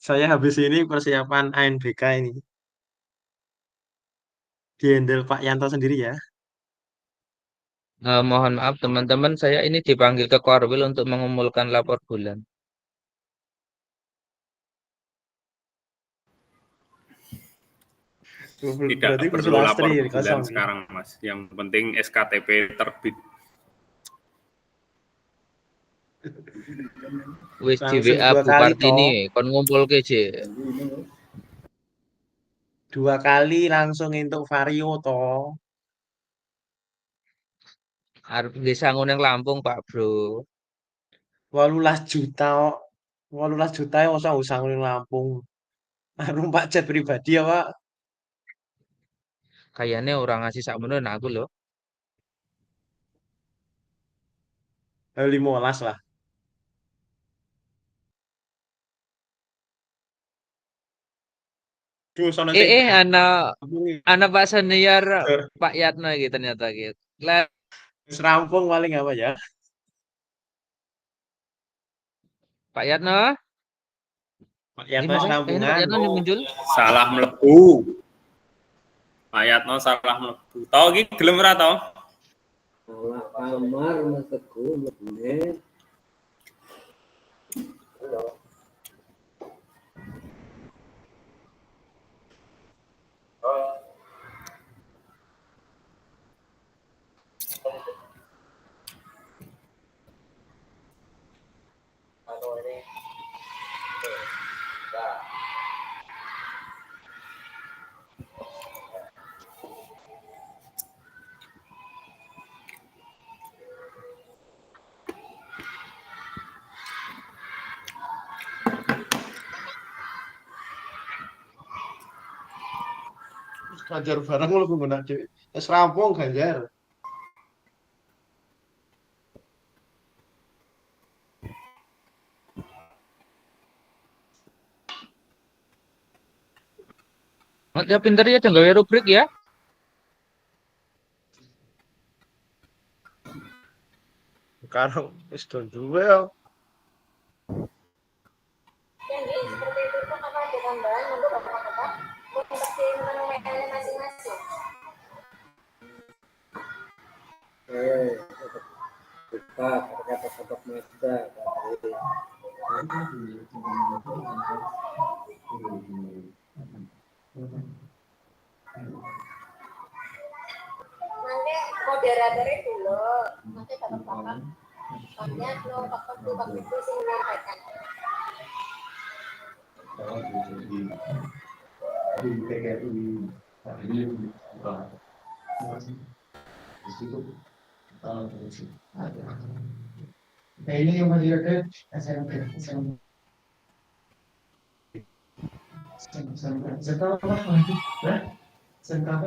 Saya habis ini persiapan ANBK ini. Dihandle Pak Yanto sendiri ya. Mohon maaf teman-teman, saya ini dipanggil ke Korwil untuk mengumpulkan lapor bulan. Tidak Berarti perlu kursi lapor Lastri bulan kosong. sekarang, Mas. Yang penting SKTP terbit. Wis di Langsung WA 2 Bu kali Kartini, toh. kon ngumpulke je. 2 kali langsung untuk Vario toh. Arep desa nguneng Lampung, Pak Bro. 18 juta kok. 18 juta ya masa usah nguling Lampung. Numpak jet pribadi ya, Pak. Kayaknya orang ngasih sakmono aku loh. 15 lah. Duh, sono sing Anak Pak Senior Pak Yatno gitu ternyata gitu. Serampung paling apa ya? Pak Yatno, Pak ini Yanto mau Pak serampungan. Yatno nih muncul. Salah mlebu. Pak Yatno salah mlebu. Tau iki gelem ora tau? Salah kamar Mas Teguh mlebune. Ganjar bareng lu menggunakan cewek. Serampung Ganjar. Dia pinter ya jangan gawe rubrik ya. Sekarang wis do duwe ya. Jadi seperti itu Pak, apa ada tambahan untuk Bapak-bapak? Untuk masing-masing. Kak, kata Sobat Mazda, Kak. Nanti moderatornya dulu, nanti dapat kakak. Lihat lo waktu itu sih menyampaikan. Nah ini yang menjadi SMP. Setelah lagi, setelah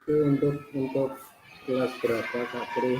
Itu untuk kelas berapa Kak Pri?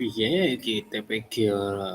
Piye iki TPG ora?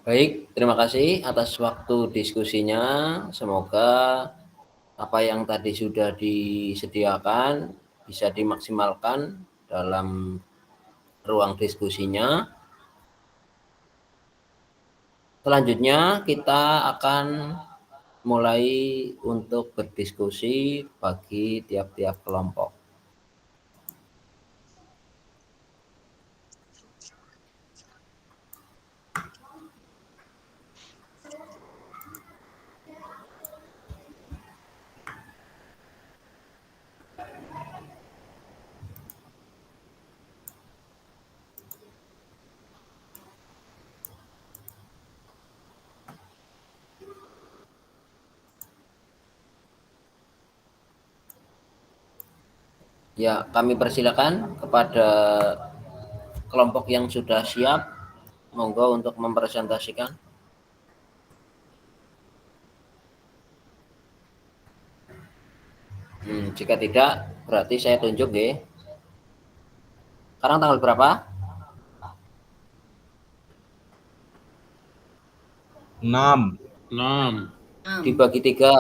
Baik, terima kasih atas waktu diskusinya. Semoga apa yang tadi sudah disediakan bisa dimaksimalkan dalam ruang diskusinya. Selanjutnya kita akan mulai untuk berdiskusi bagi tiap-tiap kelompok. Ya, kami persilakan kepada kelompok yang sudah siap, monggo untuk mempresentasikan. Jika tidak, berarti saya tunjuk ya. Sekarang tanggal berapa? 6. Dibagi 3.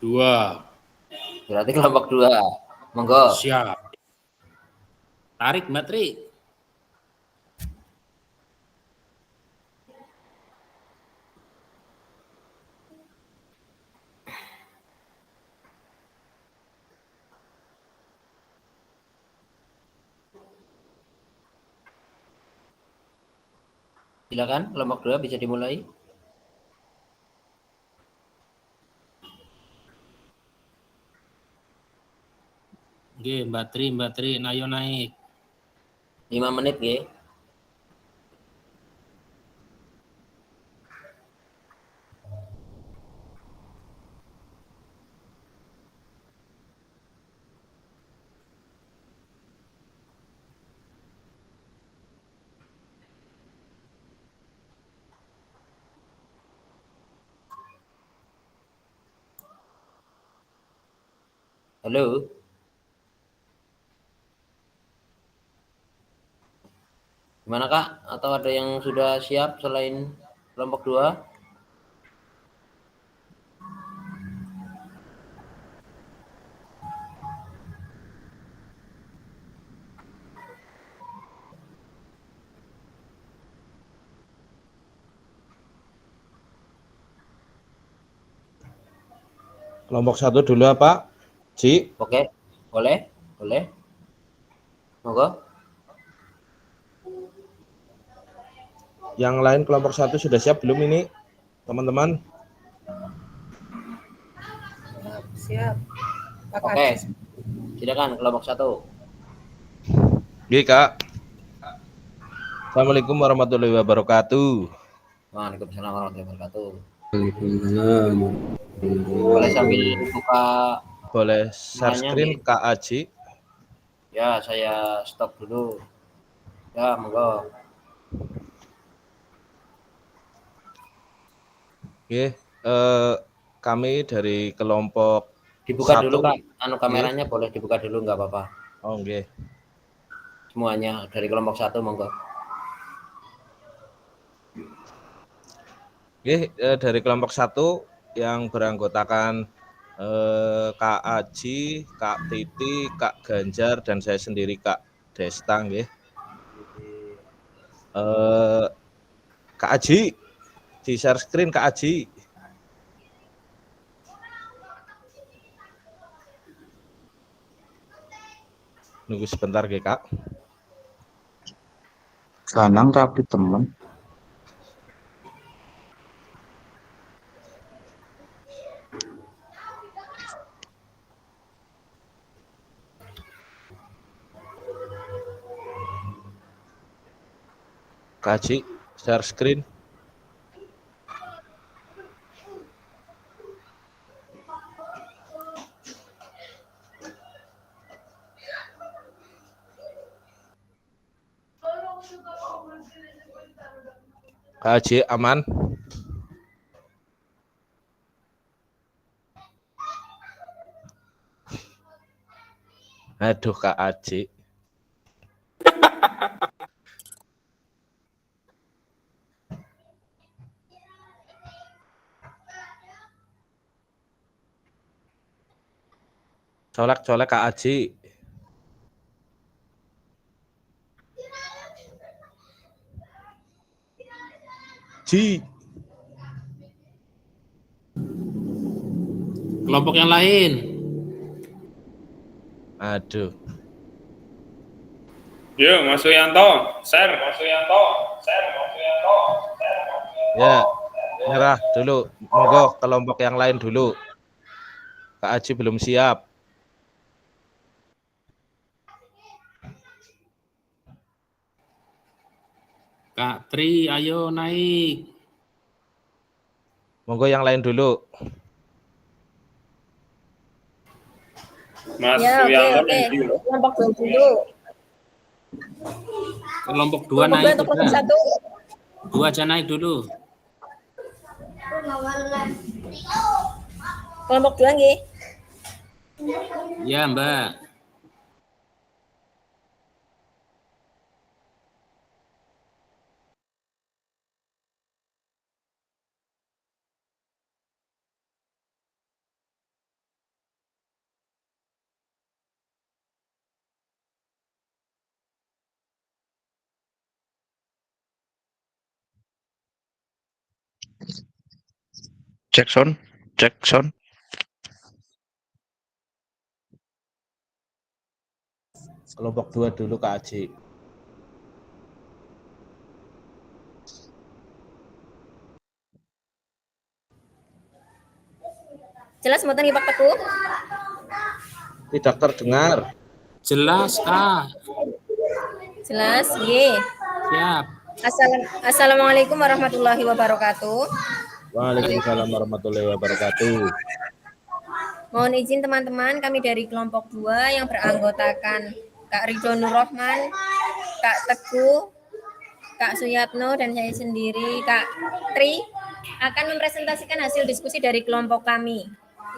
2. Berarti kelompok 2. Monggo. Siap. Tarik, Mbak Tri. Silakan, kelompok 2 bisa dimulai. Oke, Mbak Tri, nayo naik. 5 menit ya. Halo. Gimana Kak? Atau ada yang sudah siap selain kelompok 2? Kelompok 1 dulu apa, Ci? Oke, boleh. Monggo. Yang lain kelompok 1 sudah siap belum ini, teman-teman? Siap. Oke. Silakan kelompok 1. Oke, Kak. Assalamualaikum warahmatullahi wabarakatuh. Waalaikumsalam warahmatullahi wabarakatuh. Waalaikumsalam. Boleh sambil buka. Boleh share screen Kak Aji. Ya, saya stop dulu. Ya, monggo. Oke, kami dari kelompok dibuka 1. Dulu Kak, kameranya boleh dibuka dulu, nggak apa-apa. Oh, oke. Semuanya dari kelompok 1 monggo. Oke, dari kelompok 1 yang beranggotakan Kak Aji, Kak Titi, Kak Ganjar, dan saya sendiri Kak Desta, nggih. Kak Aji, di share screen Kak Aji. Nunggu sebentar nggih, Kak. Lanang tapi temen. Kak Aji, share screen. Kak Aji aman? Aduh Kak Aji. Colek Kak Aji. Ji. Kelompok yang lain. Aduh. Yo, Mas Suyanto, share. Ya, nyerah dulu. Monggo kelompok yang lain dulu. Kak Aji belum siap. Kak Tri, ayo naik. Monggo yang lain dulu. Mas Ya, Suyanto oke. yang dulu. Kelompok 2 dulu. Kelompok 2 Kelompok 2 naik atau kelompok juga. 1? 2 aja naik dulu. Kelompok 2 nggih. Ya, Mbak. Cek sound. Kelompok 2 dulu Kak Aji. Jelas mboten nggih Pak Teguh? Tidak terdengar. Jelas, Kak. Jelas, nggih. Siap. Assalamualaikum warahmatullahi wabarakatuh. Waalaikumsalam warahmatullahi wabarakatuh. Mohon izin teman-teman, kami dari kelompok 2 yang beranggotakan Kak Ridho Nur Rahman, Kak Teguh, Kak Suyatno, dan saya sendiri, Kak Tri, akan mempresentasikan hasil diskusi dari kelompok kami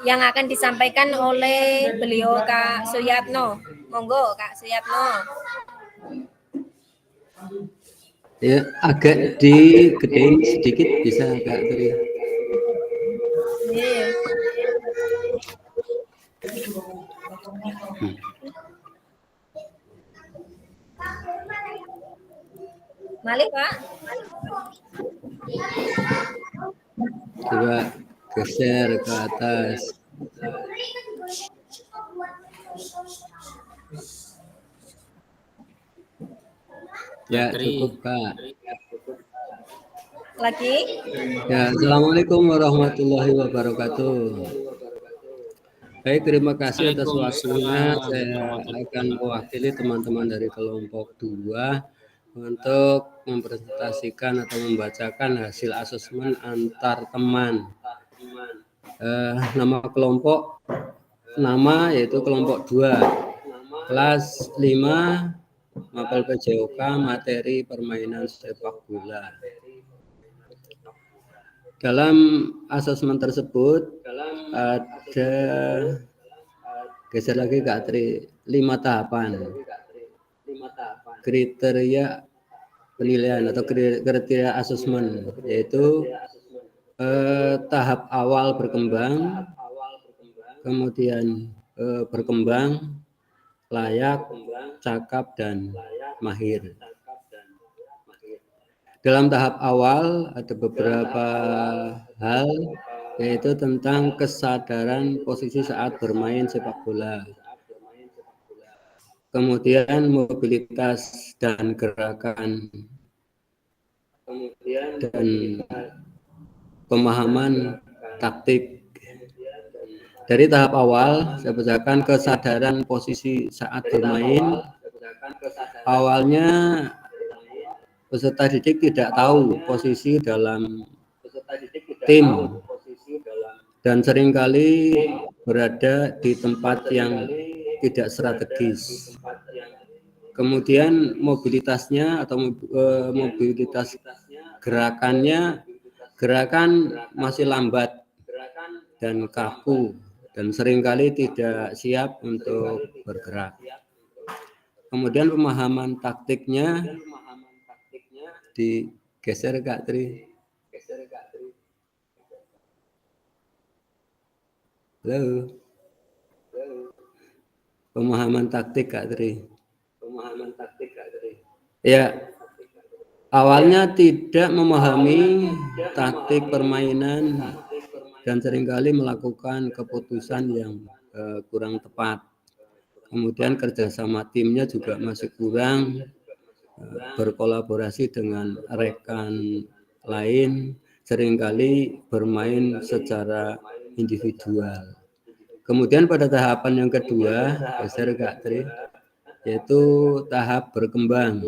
yang akan disampaikan oleh beliau Kak Suyatno. Monggo Kak Suyatno. Ya, agak digedein sedikit bisa Kak Tri. Malih Pak. Coba geser ke atas. Ya, cukup Kak. Lagi? Ya, Assalamualaikum warahmatullahi wabarakatuh. Baik, terima kasih atas waktunya. Saya akan mewakili teman-teman dari kelompok 2 untuk mempresentasikan atau membacakan hasil asesmen antar teman. Nama kelompok yaitu kelompok 2, kelas 5, Mapel PJOK, materi permainan sepak bola. Dalam asesmen tersebut ada, geser lagi Kak Tri, 5 tahapan kriteria penilaian atau kriteria asesmen, yaitu tahap awal berkembang, kemudian berkembang, layak, cakap, dan mahir. Dalam tahap awal ada beberapa hal, yaitu tentang kesadaran posisi saat bermain sepak bola, kemudian mobilitas dan gerakan, dan pemahaman taktik. Dari tahap awal, saya bacakan kesadaran posisi saat bermain. Awalnya peserta didik tidak tahu posisi dalam tim dan seringkali berada di tempat yang tidak strategis. Kemudian mobilitasnya atau mobilitas gerakan masih lambat dan kaku dan seringkali tidak siap untuk bergerak. Kemudian pemahaman taktiknya digeser Kak Tri. Halo. Pemahaman taktik Kak Tri. Ya, awalnya tidak memahami taktik permainan dan seringkali melakukan keputusan yang kurang tepat. Kemudian kerjasama timnya juga masih kurang, berkolaborasi dengan rekan lain, seringkali bermain secara individual. Kemudian pada tahapan yang kedua, geser Kak Tri, yaitu tahap berkembang.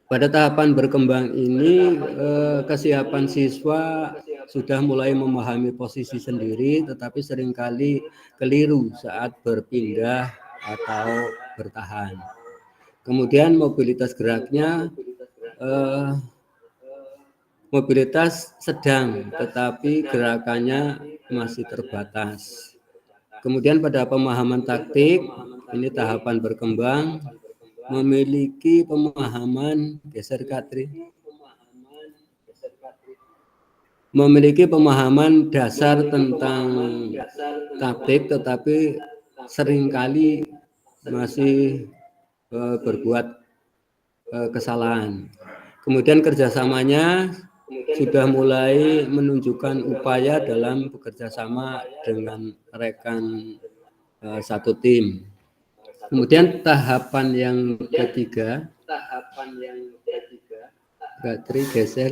Pada tahapan berkembang ini, kesiapan siswa sudah mulai memahami posisi sendiri, tetapi seringkali keliru saat berpindah atau bertahan. Kemudian mobilitas geraknya, mobilitas sedang, tetapi gerakannya masih terbatas. Kemudian pada pemahaman taktik, ini tahapan berkembang, memiliki pemahaman, geser Katri, memiliki pemahaman dasar tentang taktik, tetapi seringkali masih berbuat kesalahan. Kemudian kerjasamanya sudah mulai menunjukkan upaya dalam bekerja sama dengan rekan satu tim. Kemudian tahapan yang ketiga, Gatri geser,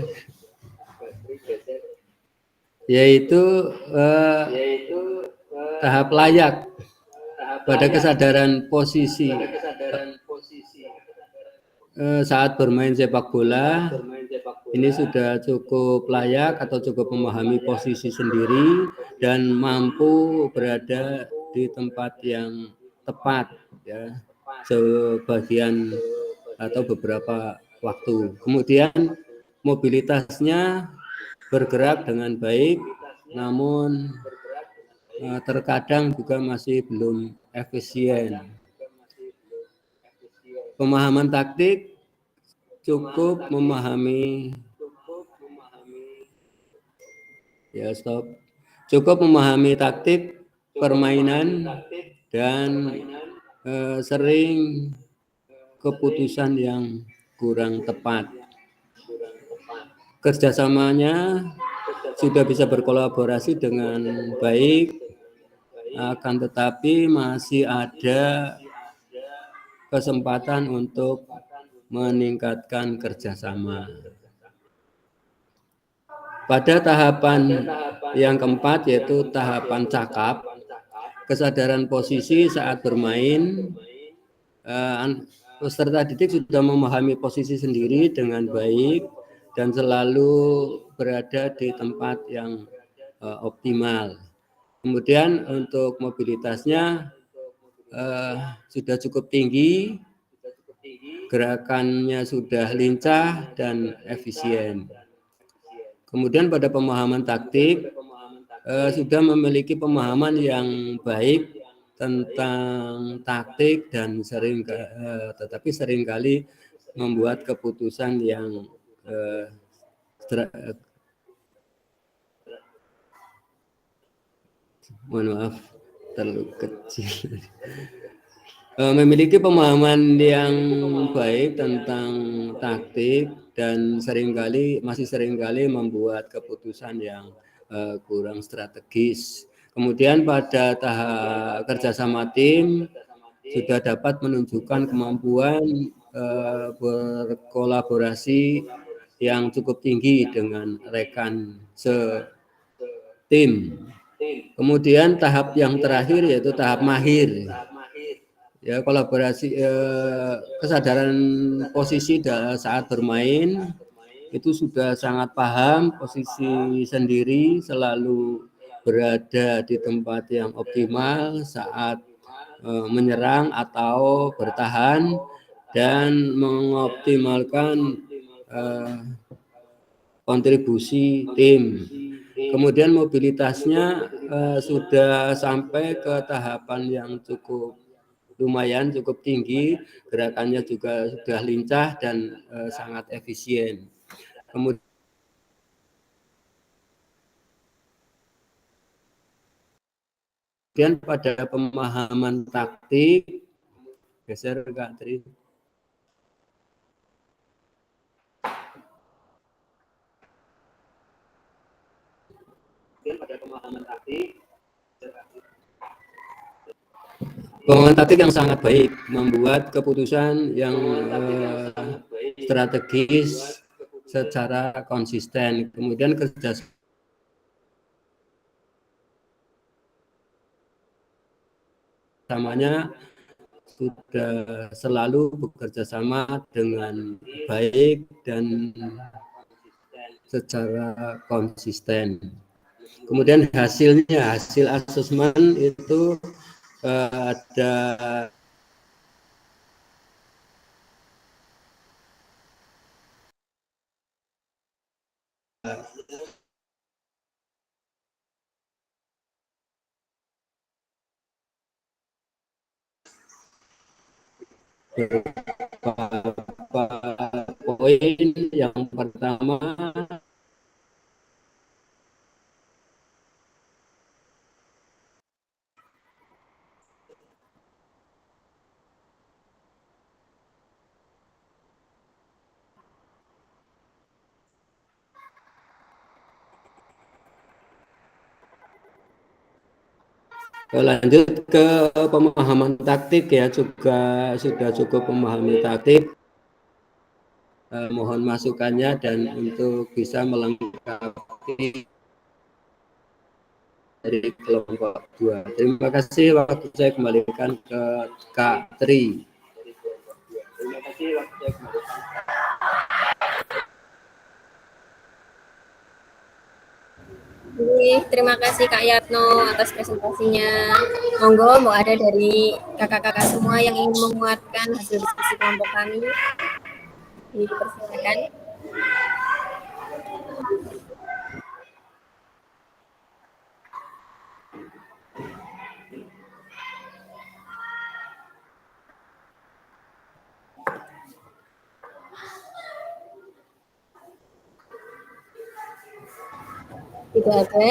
yaitu tahap layak pada kesadaran posisi saat bermain sepak bola. Ini sudah cukup layak atau cukup memahami posisi sendiri dan mampu berada di tempat yang tepat, ya, sebagian atau beberapa waktu. Kemudian mobilitasnya bergerak dengan baik, namun terkadang juga masih belum efisien. Pemahaman taktik cukup memahami, ya stop, cukup memahami taktik permainan dan sering keputusan yang kurang tepat. Kerjasamanya sudah bisa berkolaborasi dengan baik, akan tetapi masih ada kesempatan untuk meningkatkan kerjasama. Pada tahapan yang keempat, yaitu tahapan cakap, kesadaran posisi saat bermain, peserta didik sudah memahami posisi sendiri dengan baik dan selalu berada di tempat yang optimal. Kemudian untuk mobilitasnya sudah cukup tinggi, gerakannya sudah lincah dan efisien. Kemudian pada pemahaman taktik, sudah memiliki pemahaman yang baik tentang taktik dan tetapi seringkali membuat keputusan yang mohon maaf terlalu kecil. Memiliki pemahaman yang baik tentang taktik dan masih seringkali membuat keputusan yang kurang strategis. Kemudian pada tahap kerjasama tim sudah dapat menunjukkan kemampuan berkolaborasi yang cukup tinggi dengan rekan setim. Kemudian tahap yang terakhir yaitu tahap mahir. Ya, kolaborasi, kesadaran posisi saat bermain itu sudah sangat paham posisi sendiri, selalu berada di tempat yang optimal saat menyerang atau bertahan dan mengoptimalkan kontribusi tim. Kemudian mobilitasnya sudah sampai ke tahapan yang cukup lumayan, cukup tinggi, gerakannya juga sudah lincah dan sangat efisien. Kemudian Kemudian pada pemahaman taktik, geser Kak Tri. Pada pemahaman taktik, pemahaman taktik yang sangat baik, membuat keputusan yang strategis secara konsisten, kemudian kerja samanya sudah selalu bekerja sama dengan baik dan secara konsisten. Kemudian hasilnya, hasil asesmen itu ada beberapa poin. Yang pertama, lanjut ke pemahaman taktik ya, juga sudah cukup memahami taktik. Mohon masukannya dan untuk bisa melengkapi dari kelompok 2. Terima kasih, waktu saya kembalikan ke Kak Tri. Terima kasih, waktu saya kembalikan. Terima kasih Kak Yatno atas presentasinya. Monggo, mau ada dari kakak-kakak semua yang ingin menguatkan hasil diskusi kelompok kami. Dipersilakan. Tidak ada.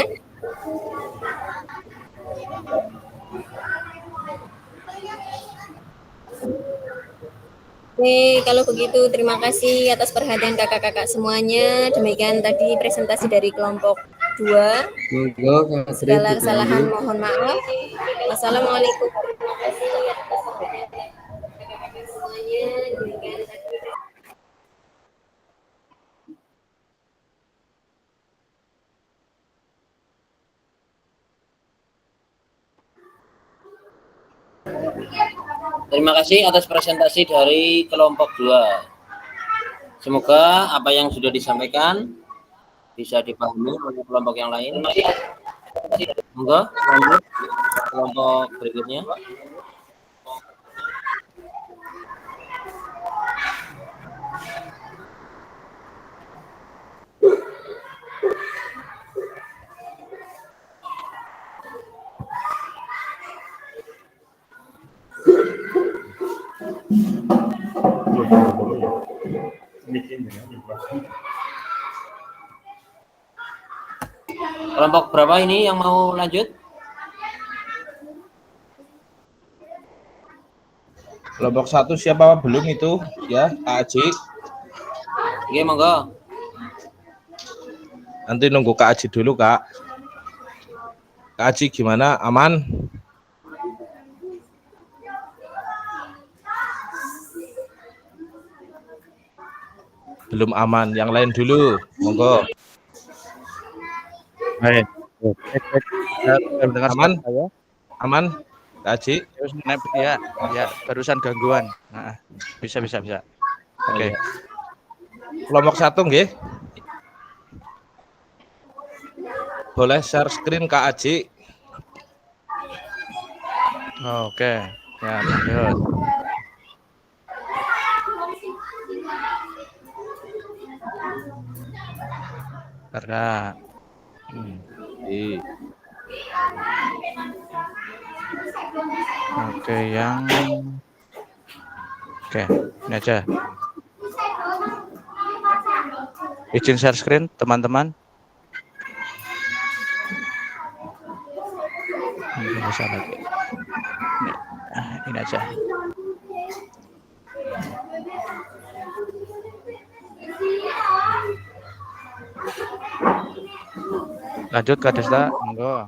Oke, kalau begitu terima kasih atas perhatian kakak-kakak semuanya. Demikian tadi presentasi dari kelompok 2. Segala kesalahan mohon maaf. Wassalamualaikum warahmatullahi wabarakatuh. Kakak-kakak semuanya, demikian tadi. Terima kasih atas presentasi dari kelompok 2. Semoga apa yang sudah disampaikan bisa dipahami oleh kelompok yang lain. Monggo lanjut kelompok berikutnya. Kelompok berapa ini yang mau lanjut? Kelompok 1 siapa belum itu? Ya, Kak Aji. Oke, monggo. Nanti nunggu Kak Aji dulu, Kak. Kak Aji gimana? Aman? Belum aman. Yang lain dulu. Monggo. Baik. Aman? Aman? Kak Aji? Ya, barusan gangguan. Nah, bisa. Oke. Kelompok 1 nggih. Boleh share screen Kak Aji. Oke. Ya, lanjut. Kak. Oke, ini aja. Izin share screen, teman-teman. nggak usah lagi. Ini aja. Lanjut Kak Desta, monggo.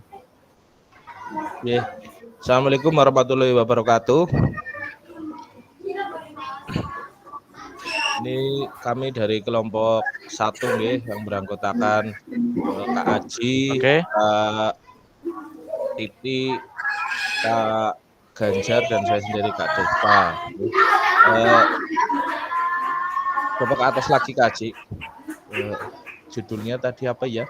Nggih. Assalamualaikum warahmatullahi wabarakatuh. Ini kami dari kelompok 1 nggih yang beranggotakan Kak Aji, Oke. Kak Titi, Kak Ganjar dan saya sendiri Kak Desta. Coba ke atas lagi Kak Aji. Judulnya tadi apa ya?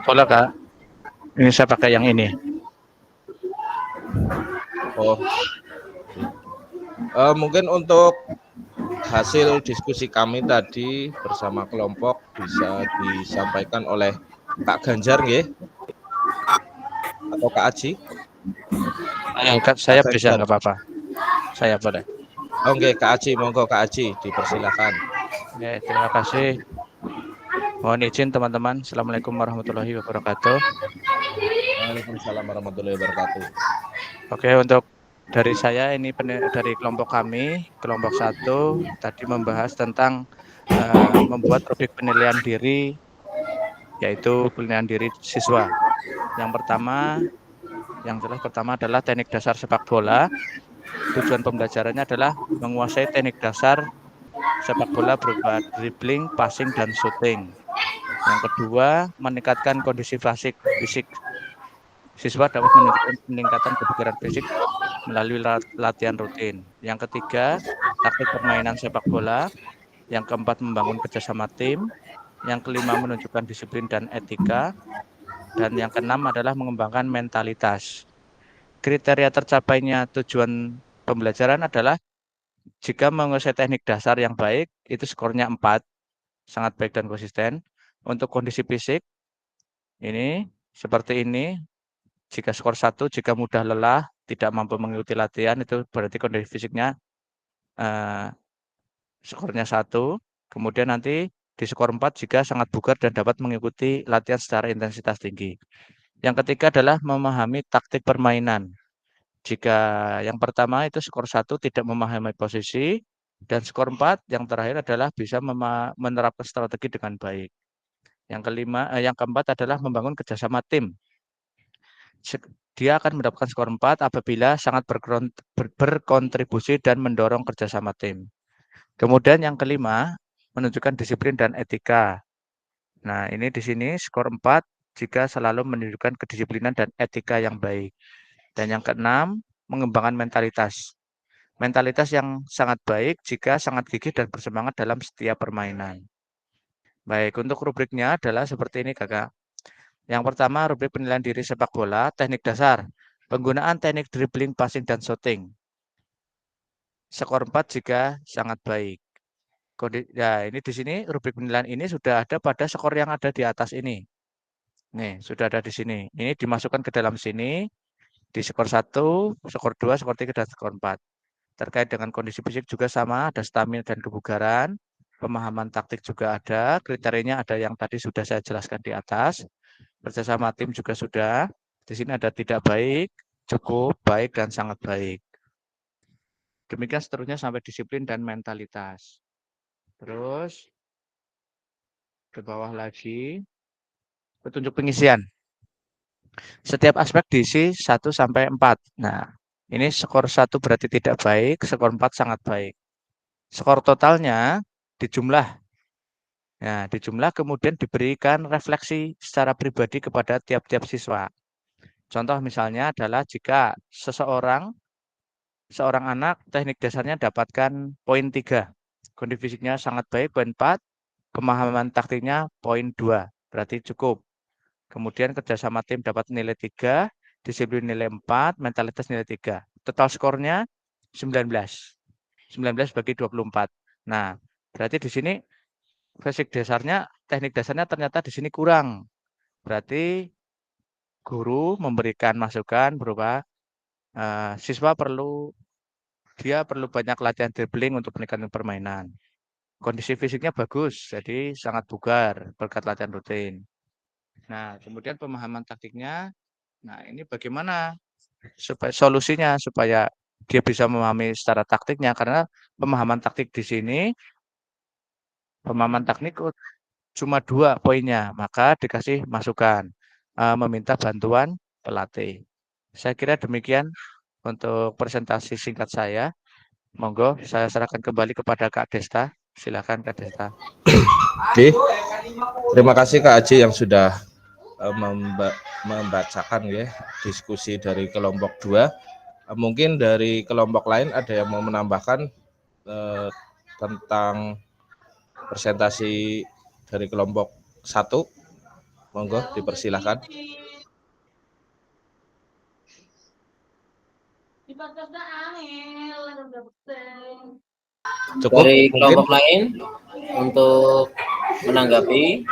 Boleh Kak. Ini saya pakai yang ini. Oh. Mungkin untuk hasil diskusi kami tadi bersama kelompok bisa disampaikan oleh Kak Ganjar nggih? Atau Kak Aji? Saya bisa nggak apa-apa. Saya boleh. Oke, Kak Aji, monggo Kak Aji, dipersilakan. Oke, terima kasih. Mohon izin teman-teman. Assalamualaikum warahmatullahi wabarakatuh. Waalaikumsalam warahmatullahi wabarakatuh. Oke, untuk dari saya ini dari kelompok kami, kelompok 1 tadi membahas tentang membuat rubrik penilaian diri, yaitu penilaian diri siswa. Yang pertama adalah teknik dasar sepak bola. Tujuan pembelajarannya adalah menguasai teknik dasar sepak bola berupa dribbling, passing, dan shooting. Yang kedua, meningkatkan kondisi fisik. Siswa dapat menunjukkan peningkatan kebugaran fisik melalui latihan rutin. Yang ketiga, taktik permainan sepak bola. Yang keempat, membangun kerjasama tim. Yang kelima, menunjukkan disiplin dan etika. Dan yang keenam adalah mengembangkan mentalitas. Kriteria tercapainya tujuan pembelajaran adalah jika menguasai teknik dasar yang baik, itu skornya 4, sangat baik dan konsisten. Untuk kondisi fisik, ini seperti ini. Jika skor 1, jika mudah lelah, tidak mampu mengikuti latihan, itu berarti kondisi fisiknya skornya 1. Kemudian nanti di skor 4 jika sangat bugar dan dapat mengikuti latihan secara intensitas tinggi. Yang ketiga adalah memahami taktik permainan. Jika yang pertama itu skor 1 tidak memahami posisi, dan skor 4 yang terakhir adalah bisa menerapkan strategi dengan baik. Yang keempat adalah membangun kerjasama tim. Dia akan mendapatkan skor 4 apabila sangat berkontribusi dan mendorong kerjasama tim. Kemudian yang kelima, menunjukkan disiplin dan etika. Nah, ini di sini skor 4 jika selalu menunjukkan kedisiplinan dan etika yang baik. Dan yang keenam, mengembangkan mentalitas. Mentalitas yang sangat baik jika sangat gigih dan bersemangat dalam setiap permainan. Baik, untuk rubriknya adalah seperti ini Kakak. Yang pertama, rubrik penilaian diri sepak bola, teknik dasar. Penggunaan teknik dribbling, passing, dan shooting. Skor 4 jika sangat baik. Ya, ini di sini rubrik penilaian ini sudah ada pada skor yang ada di atas ini. Nih, sudah ada di sini. Ini dimasukkan ke dalam sini. Di skor 1, skor 2, skor 3, dan skor 4. Terkait dengan kondisi fisik juga sama, ada stamina dan kebugaran. Pemahaman taktik juga ada. Kriterianya ada yang tadi sudah saya jelaskan di atas. Kerjasama tim juga sudah. Di sini ada tidak baik, cukup, baik, dan sangat baik. Demikian seterusnya sampai disiplin dan mentalitas. Terus ke bawah lagi, petunjuk pengisian. Setiap aspek diisi 1 sampai 4. Nah, ini skor 1 berarti tidak baik, skor 4 sangat baik. Skor totalnya dijumlah. Nah, dijumlah kemudian diberikan refleksi secara pribadi kepada tiap-tiap siswa. Contoh misalnya adalah jika seorang anak teknik dasarnya dapatkan poin 3. Kondisi fisiknya sangat baik, poin 4. Pemahaman taktiknya poin 2. Berarti cukup. Kemudian kerjasama tim dapat nilai 3, disiplin nilai 4, mentalitas nilai 3. Total skornya 19. 19 bagi 24. Nah, berarti di sini fisik dasarnya, teknik dasarnya ternyata di sini kurang. Berarti guru memberikan masukan berupa siswa perlu banyak latihan dribbling untuk peningkatan permainan. Kondisi fisiknya bagus, jadi sangat bugar berkat latihan rutin. Nah, kemudian pemahaman taktiknya. Nah, ini bagaimana supaya solusinya supaya dia bisa memahami secara taktiknya, karena pemahaman taktik di sini, pemahaman teknik cuma 2 poinnya, maka dikasih masukan, meminta bantuan pelatih. Saya kira demikian untuk presentasi singkat saya. Monggo saya serahkan kembali kepada Kak Desta. Silakan Kak Desta. Oke, terima kasih Kak Aji yang sudah membacakan ya diskusi dari kelompok 2. Mungkin dari kelompok lain ada yang mau menambahkan tentang presentasi dari kelompok 1. Monggo dipersilahkan. Cukup dari kelompok lain untuk menanggapi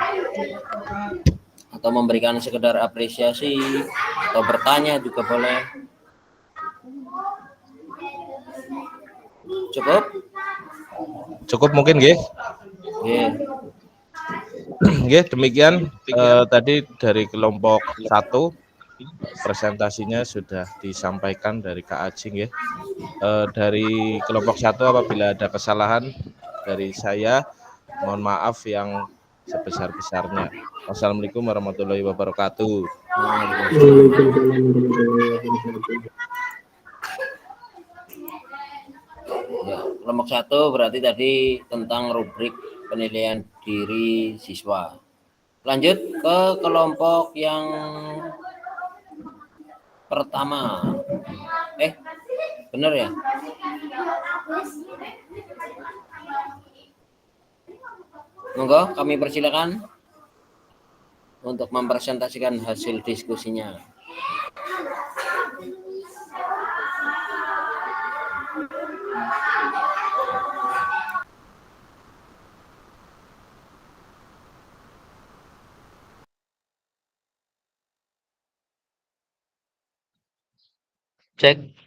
atau memberikan sekedar apresiasi atau bertanya juga boleh. Cukup? Cukup mungkin nggih. Nggih. Nggih, demikian tadi dari kelompok 1 presentasinya sudah disampaikan dari Kak Aji nggih. Dari kelompok 1 apabila ada kesalahan dari saya, mohon maaf yang sebesar-besarnya. Wassalamualaikum warahmatullahi wabarakatuh. Ya, kelompok 1 berarti tadi tentang rubrik penilaian diri siswa. Lanjut ke kelompok yang pertama. Benar ya? Monggo kami persilakan untuk mempresentasikan hasil diskusinya. Cek.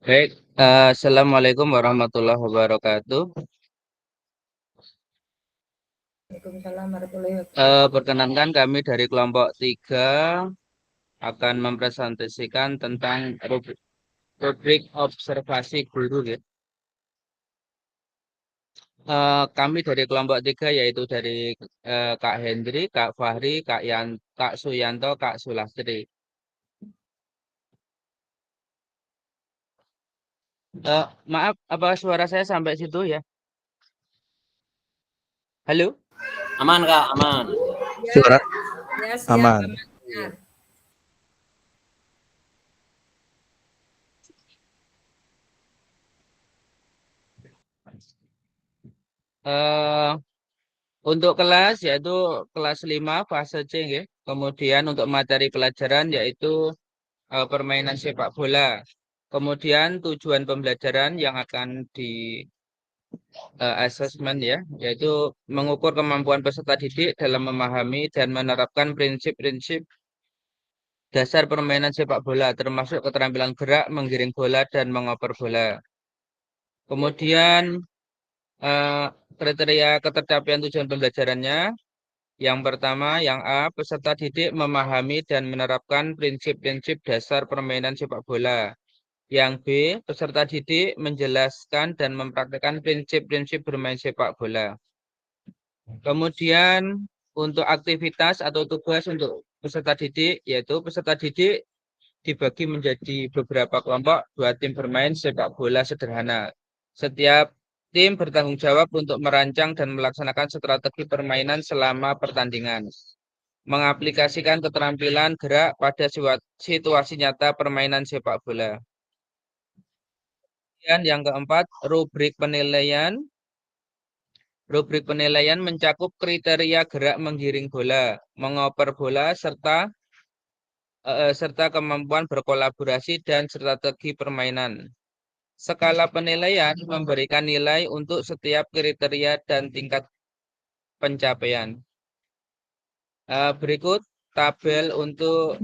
Baik, assalamualaikum warahmatullahi wabarakatuh. Waalaikumsalam warahmatullahi wabarakatuh. Perkenankan kami dari kelompok 3 akan mempresentasikan tentang rubrik observasi guru ya. Kami dari kelompok 3 yaitu dari Kak Hendri, Kak Fahri, Kak Suyanto, Kak Sulastri. Maaf, apa suara saya sampai situ ya? Halo? Aman Kak, aman. Suara Ya, siap, aman. Untuk kelas yaitu kelas 5 fase C ya. Kemudian untuk materi pelajaran yaitu permainan sepak bola. Kemudian tujuan pembelajaran yang akan di assessment ya, yaitu mengukur kemampuan peserta didik dalam memahami dan menerapkan prinsip-prinsip dasar permainan sepak bola, termasuk keterampilan gerak, menggiring bola, dan mengoper bola. Kemudian kriteria ketercapaian tujuan pembelajarannya. Yang pertama, yang A, peserta didik memahami dan menerapkan prinsip-prinsip dasar permainan sepak bola. Yang B, peserta didik menjelaskan dan mempraktikkan prinsip-prinsip bermain sepak bola. Kemudian untuk aktivitas atau tugas untuk peserta didik, yaitu peserta didik dibagi menjadi beberapa kelompok, 2 tim bermain sepak bola sederhana. Setiap tim bertanggung jawab untuk merancang dan melaksanakan strategi permainan selama pertandingan. Mengaplikasikan keterampilan gerak pada situasi nyata permainan sepak bola. Dan yang keempat, rubrik penilaian. Rubrik penilaian mencakup kriteria gerak menggiring bola, mengoper bola, serta kemampuan berkolaborasi dan strategi permainan. Skala penilaian memberikan nilai untuk setiap kriteria dan tingkat pencapaian. Berikut tabel untuk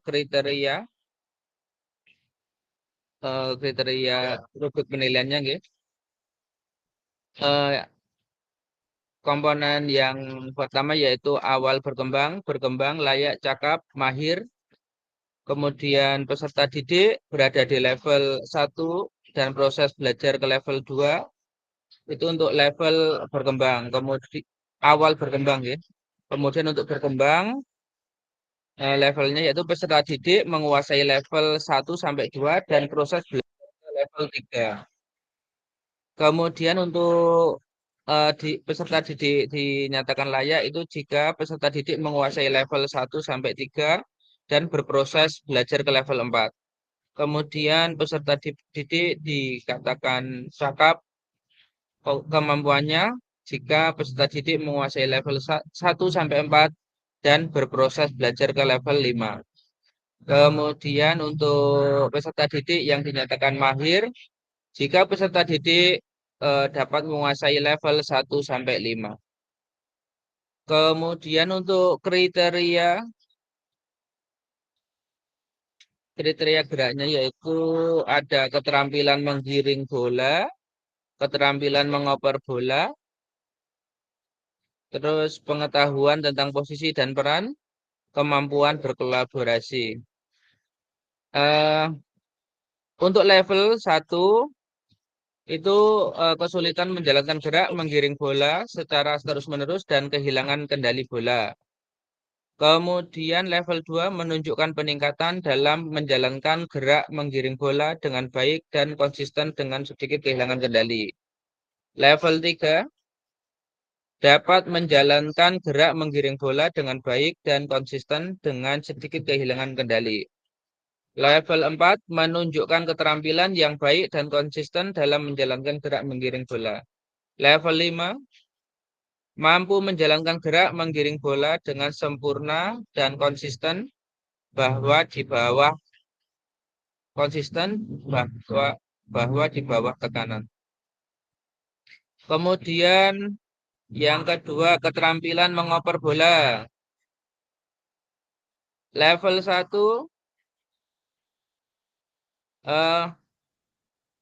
kriteria rubrik penilaiannya. komponen yang pertama yaitu awal berkembang, layak, cakap, mahir. Kemudian peserta didik berada di level 1 dan proses belajar ke level 2 itu untuk level berkembang. Kemudian awal berkembang ya. Kemudian untuk berkembang levelnya yaitu peserta didik menguasai level 1 sampai 2 dan proses belajar ke level 3. Kemudian untuk peserta didik dinyatakan layak itu jika peserta didik menguasai level 1 sampai 3 dan berproses belajar ke level 4. Kemudian peserta didik dikatakan cakap kemampuannya jika peserta didik menguasai level 1 sampai 4 dan berproses belajar ke level 5. Kemudian untuk peserta didik yang dinyatakan mahir jika peserta didik dapat menguasai level 1 sampai 5. Kemudian untuk kriteria geraknya yaitu ada keterampilan menggiring bola, keterampilan mengoper bola, terus pengetahuan tentang posisi dan peran, kemampuan berkolaborasi. Untuk level 1 itu kesulitan menjalankan gerak menggiring bola secara terus-menerus dan kehilangan kendali bola. Kemudian level 2 menunjukkan peningkatan dalam menjalankan gerak menggiring bola dengan baik dan konsisten dengan sedikit kehilangan kendali. Level 3 dapat menjalankan gerak menggiring bola dengan baik dan konsisten dengan sedikit kehilangan kendali. Level 4 menunjukkan keterampilan yang baik dan konsisten dalam menjalankan gerak menggiring bola. Level 5 mampu menjalankan gerak menggiring bola dengan sempurna dan konsisten bahwa di bawah tekanan. Kemudian yang kedua keterampilan mengoper bola. Level 1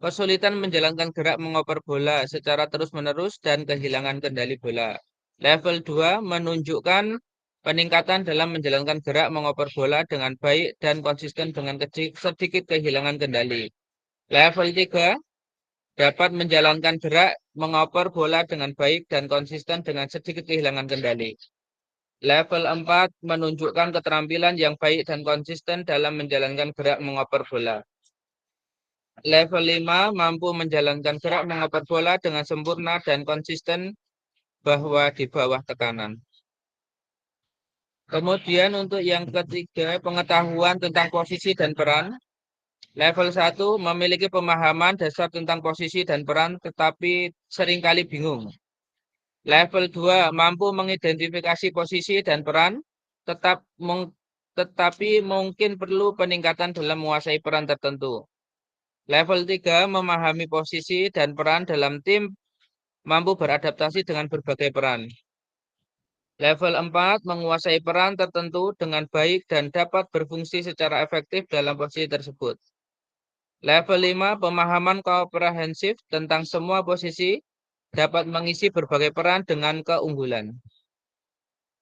kesulitan menjalankan gerak mengoper bola secara terus-menerus dan kehilangan kendali bola. Level 2 menunjukkan peningkatan dalam menjalankan gerak mengoper bola dengan baik dan konsisten dengan sedikit kehilangan kendali. Level 3 dapat menjalankan gerak mengoper bola dengan baik dan konsisten dengan sedikit kehilangan kendali. Level 4 menunjukkan keterampilan yang baik dan konsisten dalam menjalankan gerak mengoper bola. Level 5 mampu menjalankan gerak mengoper bola dengan sempurna dan konsisten bahwa di bawah tekanan. Kemudian untuk yang ketiga, pengetahuan tentang posisi dan peran. Level 1 memiliki pemahaman dasar tentang posisi dan peran tetapi seringkali bingung. Level 2 mampu mengidentifikasi posisi dan peran tetapi mungkin perlu peningkatan dalam menguasai peran tertentu. Level 3 memahami posisi dan peran dalam tim, mampu beradaptasi dengan berbagai peran. Level 4 menguasai peran tertentu dengan baik dan dapat berfungsi secara efektif dalam posisi tersebut. Level 5 pemahaman komprehensif tentang semua posisi, dapat mengisi berbagai peran dengan keunggulan.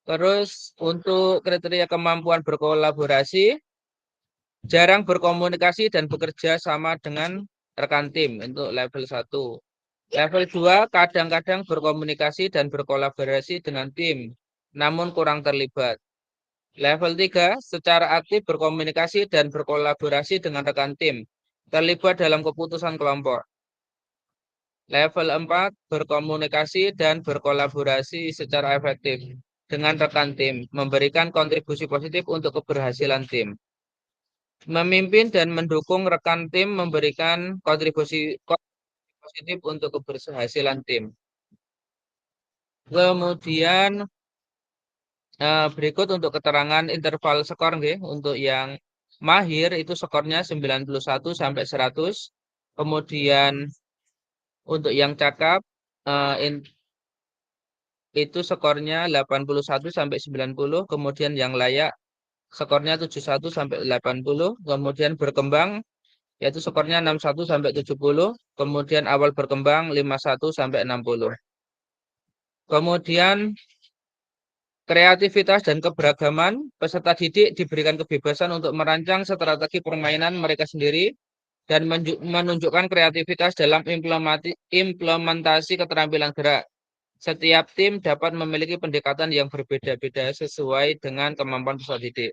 Terus untuk kriteria kemampuan berkolaborasi, jarang berkomunikasi dan bekerja sama dengan rekan tim untuk level 1. Level 2 kadang-kadang berkomunikasi dan berkolaborasi dengan tim, namun kurang terlibat. Level 3 secara aktif berkomunikasi dan berkolaborasi dengan rekan tim, terlibat dalam keputusan kelompok. Level 4 berkomunikasi dan berkolaborasi secara efektif dengan rekan tim, memberikan kontribusi positif untuk keberhasilan tim. Memimpin dan mendukung rekan tim memberikan kontribusi positif untuk keberhasilan tim. Kemudian berikut untuk keterangan interval skor nggih. Untuk yang mahir itu skornya 91 sampai 100. Kemudian untuk yang cakap itu skornya 81 sampai 90. Kemudian yang layak skornya 71 sampai 80, kemudian berkembang yaitu skornya 61 sampai 70, kemudian awal berkembang 51 sampai 60. Kemudian kreativitas dan keberagaman, peserta didik diberikan kebebasan untuk merancang strategi permainan mereka sendiri dan menunjukkan kreativitas dalam implementasi keterampilan gerak. Setiap tim dapat memiliki pendekatan yang berbeda-beda sesuai dengan kemampuan peserta didik.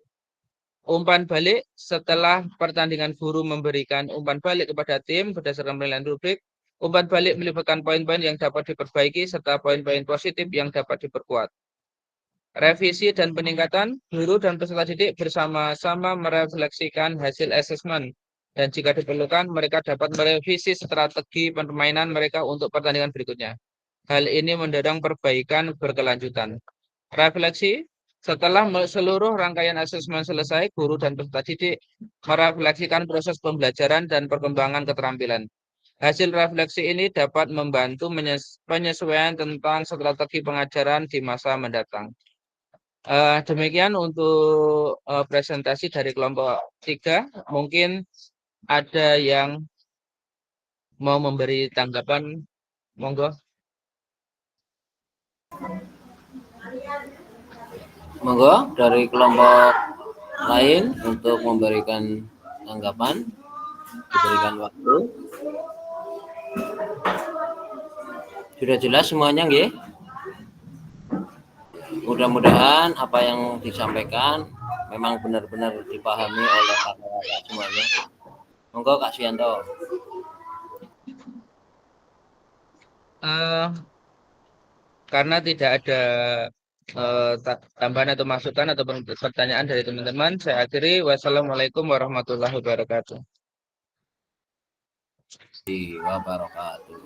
Umpan balik, setelah pertandingan guru memberikan umpan balik kepada tim berdasarkan penilaian rubrik, umpan balik melibatkan poin-poin yang dapat diperbaiki serta poin-poin positif yang dapat diperkuat. Revisi dan peningkatan, guru dan peserta didik bersama-sama merefleksikan hasil asesmen. Dan jika diperlukan, mereka dapat merevisi strategi permainan mereka untuk pertandingan berikutnya. Hal ini mendorong perbaikan berkelanjutan. Refleksi, setelah seluruh rangkaian asesmen selesai, guru dan peserta didik merefleksikan proses pembelajaran dan perkembangan keterampilan. Hasil refleksi ini dapat membantu penyesuaian tentang strategi pengajaran di masa mendatang. Demikian untuk presentasi dari kelompok 3. Mungkin ada yang mau memberi tanggapan, monggo. Monggo dari kelompok lain untuk memberikan tanggapan, diberikan waktu. Sudah jelas semuanya, nggih? Mudah-mudahan apa yang disampaikan memang benar-benar dipahami oleh kakak-kakak semuanya. Monggo Kak Suyanto. Karena tidak ada tambahan atau masukan atau pertanyaan dari teman-teman, saya akhiri. Wassalamualaikum warahmatullahi wabarakatuh. Wabarakatuh.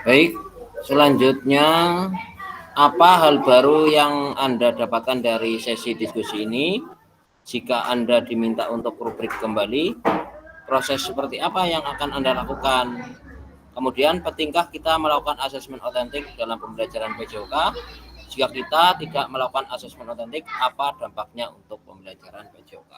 Baik, selanjutnya apa hal baru yang Anda dapatkan dari sesi diskusi ini? Jika Anda diminta untuk rubrik kembali, proses seperti apa yang akan Anda lakukan? Kemudian, pentingkah kita melakukan asesmen otentik dalam pembelajaran PJOK? Jika kita tidak melakukan asesmen otentik, apa dampaknya untuk pembelajaran PJOK?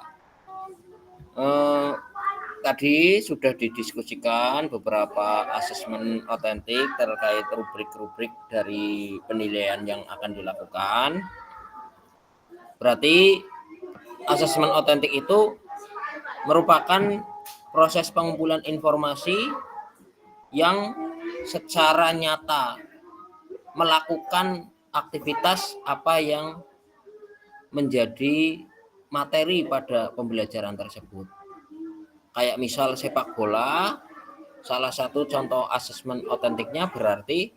Tadi sudah didiskusikan beberapa asesmen otentik terkait rubrik-rubrik dari penilaian yang akan dilakukan. Berarti asesmen otentik itu merupakan proses pengumpulan informasi yang secara nyata melakukan aktivitas apa yang menjadi materi pada pembelajaran tersebut. Kayak misal sepak bola, salah satu contoh asesmen otentiknya berarti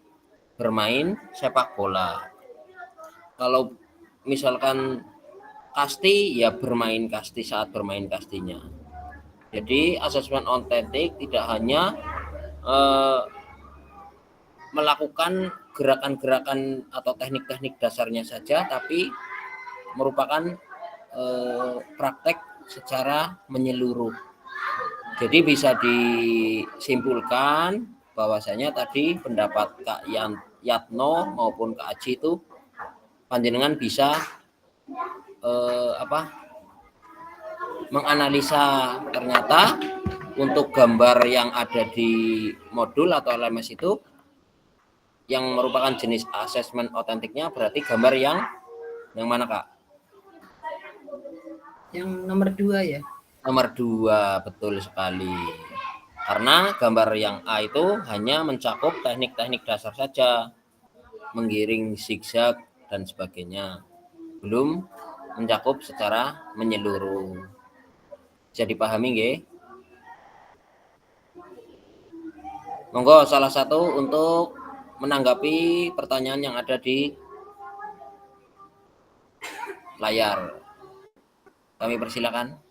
bermain sepak bola. Kalau misalkan kasti, ya bermain kasti saat bermain kastinya. Jadi asesmen otentik tidak hanya melakukan gerakan-gerakan atau teknik-teknik dasarnya saja, tapi merupakan praktek secara menyeluruh. Jadi bisa disimpulkan bahwasanya tadi pendapat Kak Yatno maupun Kak Aji itu panjenengan bisa menganalisa ternyata untuk gambar yang ada di modul atau LMS itu yang merupakan jenis asesmen otentiknya berarti gambar yang mana Kak? Yang nomor 2 ya. Nomor 2, betul sekali. Karena gambar yang A itu hanya mencakup teknik-teknik dasar saja, menggiring, zigzag dan sebagainya, belum mencakup secara menyeluruh. Bisa dipahami nggih? Monggo salah satu untuk menanggapi pertanyaan yang ada di layar. Kami persilakan.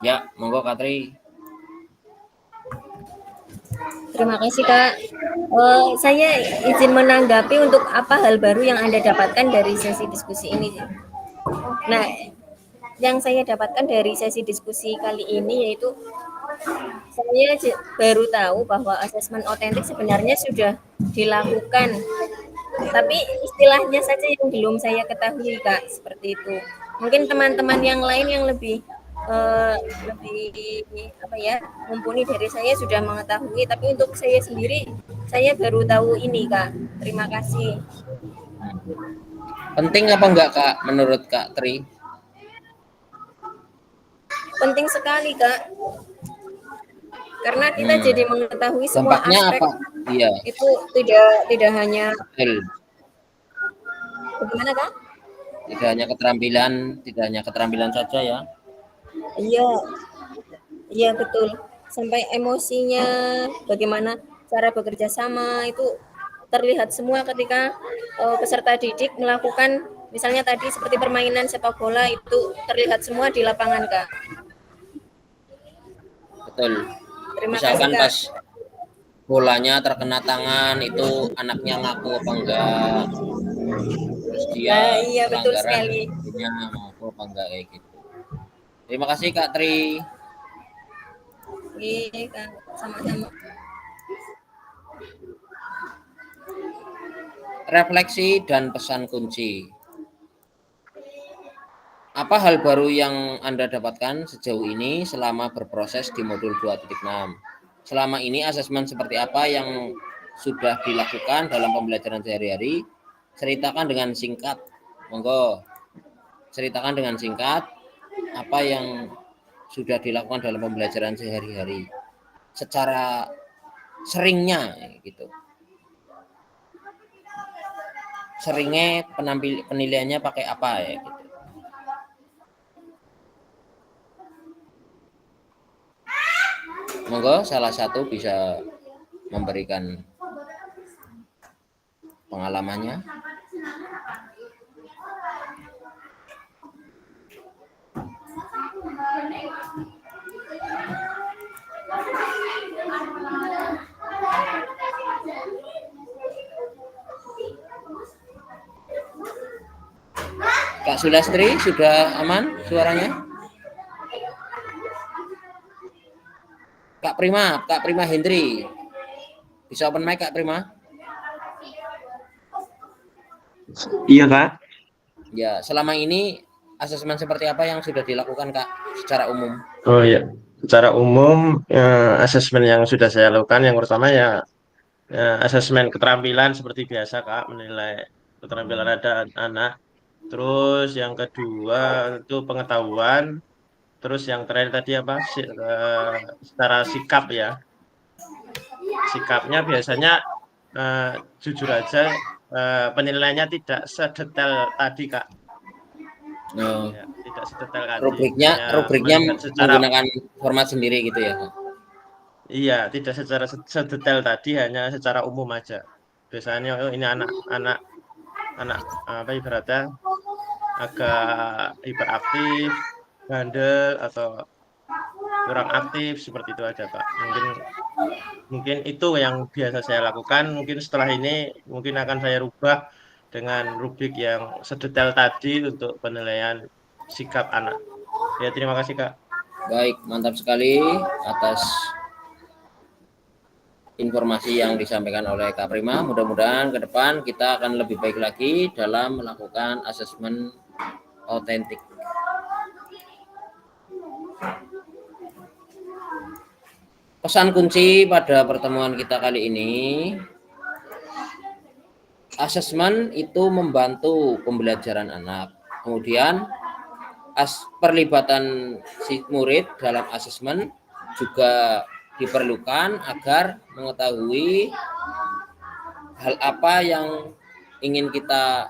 Ya, monggo Katri. Terima kasih Kak. Saya izin menanggapi untuk apa hal baru yang Anda dapatkan dari sesi diskusi ini. Nah, yang saya dapatkan dari sesi diskusi kali ini yaitu saya baru tahu bahwa asesmen otentik sebenarnya sudah dilakukan, tapi istilahnya saja yang belum saya ketahui, Kak, seperti itu. Mungkin teman-teman yang lain yang lebih mumpuni dari saya sudah mengetahui, tapi untuk saya sendiri saya baru tahu ini, Kak. Terima kasih. Penting apa enggak, Kak, menurut Kak Tri? Penting sekali, Kak. Karena kita jadi mengetahui semua Dampaknya aspek. apa? Iya. Itu tidak hanya bagaimana, Kak? Tidak hanya keterampilan saja ya. Iya betul. Sampai emosinya, bagaimana cara bekerja sama itu terlihat semua ketika peserta didik melakukan, misalnya tadi seperti permainan sepak bola itu terlihat semua di lapangan, Kak. Betul. Terima Misalkan kasih, Kak. pas bolanya terkena tangan itu anaknya ngaku apa enggak, terus dia Iya betul pelanggaran sekali. gurunya ngaku apa enggak, kayak gitu. Terima kasih Kak Tri. Iya, Kak. Sama-sama. Refleksi dan pesan kunci. Apa hal baru yang Anda dapatkan sejauh ini selama berproses di modul 2.6? Selama ini asesmen seperti apa yang sudah dilakukan dalam pembelajaran sehari-hari? Ceritakan dengan singkat. Monggo. Ceritakan dengan singkat apa yang sudah dilakukan dalam pembelajaran sehari-hari. Secara seringnya gitu. Seringnya penilaiannya pakai apa ya gitu. Monggo salah satu bisa memberikan pengalamannya. Kak Sulastri sudah aman suaranya? Kak Prima Hendri. Bisa open mic Kak Prima? Iya, Kak. Ya, selama ini asesmen seperti apa yang sudah dilakukan Kak secara umum? Oh iya, secara umum asesmen yang sudah saya lakukan yang pertama ya asesmen keterampilan seperti biasa, Kak, menilai keterampilan ada anak. Terus yang kedua itu pengetahuan. Terus yang terakhir tadi apa? Secara sikap ya. Sikapnya biasanya jujur aja penilaiannya tidak sedetail tadi, Kak. Oh. Ya, tidak sedetail tadi. Rubriknya menggunakan format sendiri gitu ya, Kak? Iya, tidak secara sedetail tadi, hanya secara umum aja. Biasanya ini anak apa ibaratnya agak hiperaktif, bandel atau kurang aktif seperti itu aja, Pak. Mungkin itu yang biasa saya lakukan. Mungkin setelah ini mungkin akan saya rubah dengan rubrik yang sedetail tadi untuk penilaian sikap anak. Ya, terima kasih, Kak. Baik, mantap sekali atas informasi yang disampaikan oleh Kak Prima. Mudah-mudahan ke depan kita akan lebih baik lagi dalam melakukan asesmen otentik. Pesan kunci pada pertemuan kita kali ini, asesmen itu membantu pembelajaran anak. Kemudian perlibatan si murid dalam asesmen juga diperlukan agar mengetahui hal apa yang ingin kita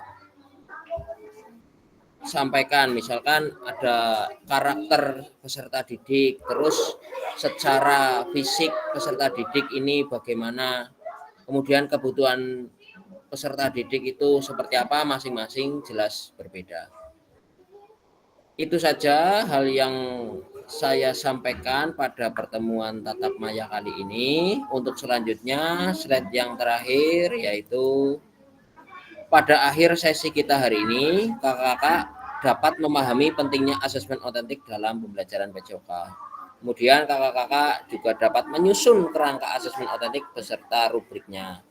sampaikan. Misalkan ada karakter peserta didik, terus secara fisik peserta didik ini bagaimana, kemudian kebutuhan peserta didik itu seperti apa, masing-masing jelas berbeda. Itu saja hal yang saya sampaikan pada pertemuan tatap maya kali ini. Untuk selanjutnya, slide yang terakhir yaitu pada akhir sesi kita hari ini, kakak-kakak dapat memahami pentingnya asesmen otentik dalam pembelajaran PJOK. Kemudian kakak-kakak juga dapat menyusun kerangka asesmen otentik beserta rubriknya.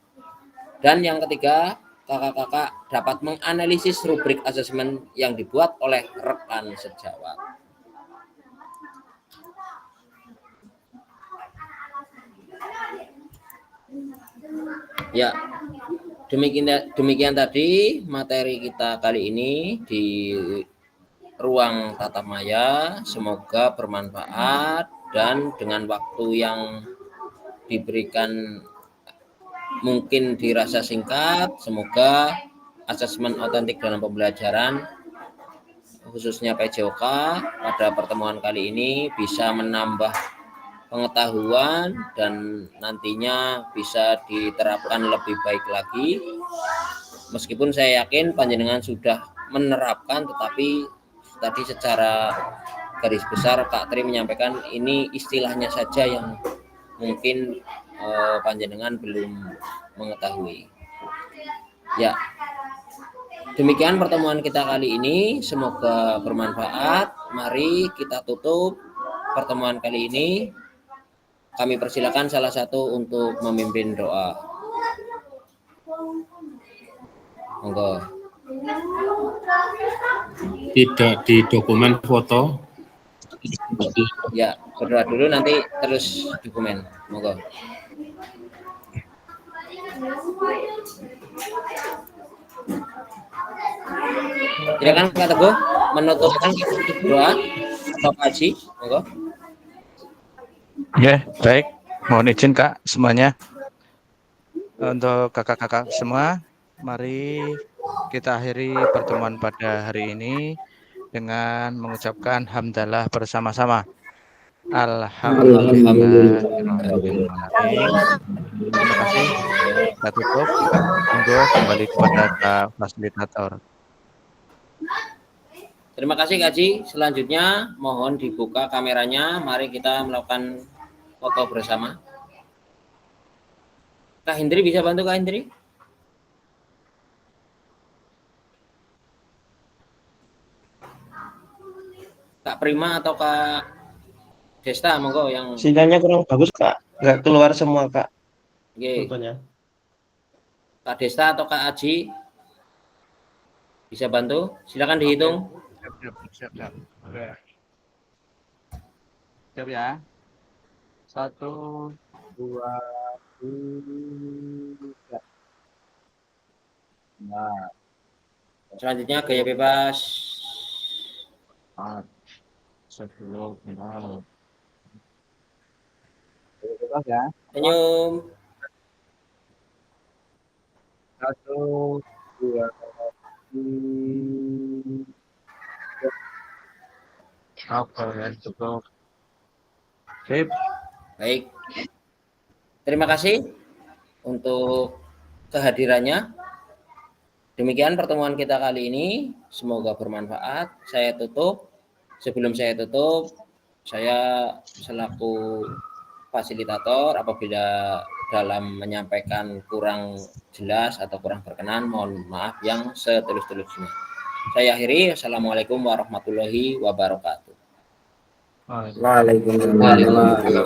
Dan yang ketiga, kakak-kakak dapat menganalisis rubrik asesmen yang dibuat oleh rekan sejawat. Ya, demikian tadi materi kita kali ini di ruang tatap maya. Semoga bermanfaat dan dengan waktu yang diberikan mungkin dirasa singkat, semoga asesmen otentik dalam pembelajaran khususnya PJOK pada pertemuan kali ini bisa menambah pengetahuan dan nantinya bisa diterapkan lebih baik lagi. Meskipun saya yakin panjenengan sudah menerapkan, tetapi tadi secara garis besar Kak Tri menyampaikan ini istilahnya saja yang mungkin panjenengan belum mengetahui. Ya, demikian pertemuan kita kali ini, semoga bermanfaat. Mari kita tutup pertemuan kali ini. Kami persilakan salah satu untuk memimpin doa. Monggo. Tidak di dokumen foto. Ya, berdoa dulu nanti terus dokumen. Monggo. Silakan Kak Teguh menutupkan doa atau kaji. Monggo. Ya, baik. Mohon izin Kak semuanya. Untuk kakak-kakak semua, mari kita akhiri pertemuan pada hari ini dengan mengucapkan hamdalah bersama-sama. Alhamdulillah. Terima kasih. Kita tutup. Monggo kembali kepada Kak Fasilitator. Terima kasih Kak Ji. Selanjutnya mohon dibuka kameranya. Mari kita melakukan foto bersama. Kak Hendri bisa bantu Kak Hendri? Kak Prima atau Kak Desta, monggo yang sinyalnya kurang bagus Kak, nggak keluar semua Kak. Oke. Fotonya. Kak Desta atau Kak Aji bisa bantu? Silakan dihitung. Siap. Siap ya. 1, 2, 3. Nah. Selanjutnya gaya bebas. 4, 10, 6. Bebas ya. Senyum. 1, 2, 3. Apa ya, cukup. Sip. Baik. Terima kasih untuk kehadirannya. Demikian pertemuan kita kali ini. Semoga bermanfaat. Saya tutup. Sebelum saya tutup, saya selaku fasilitator apabila dalam menyampaikan kurang jelas atau kurang berkenan, mohon maaf yang setulus-tulusnya. Saya akhiri. Assalamualaikum warahmatullahi wabarakatuh. Waalaikumsalam. Waalaikumsalam.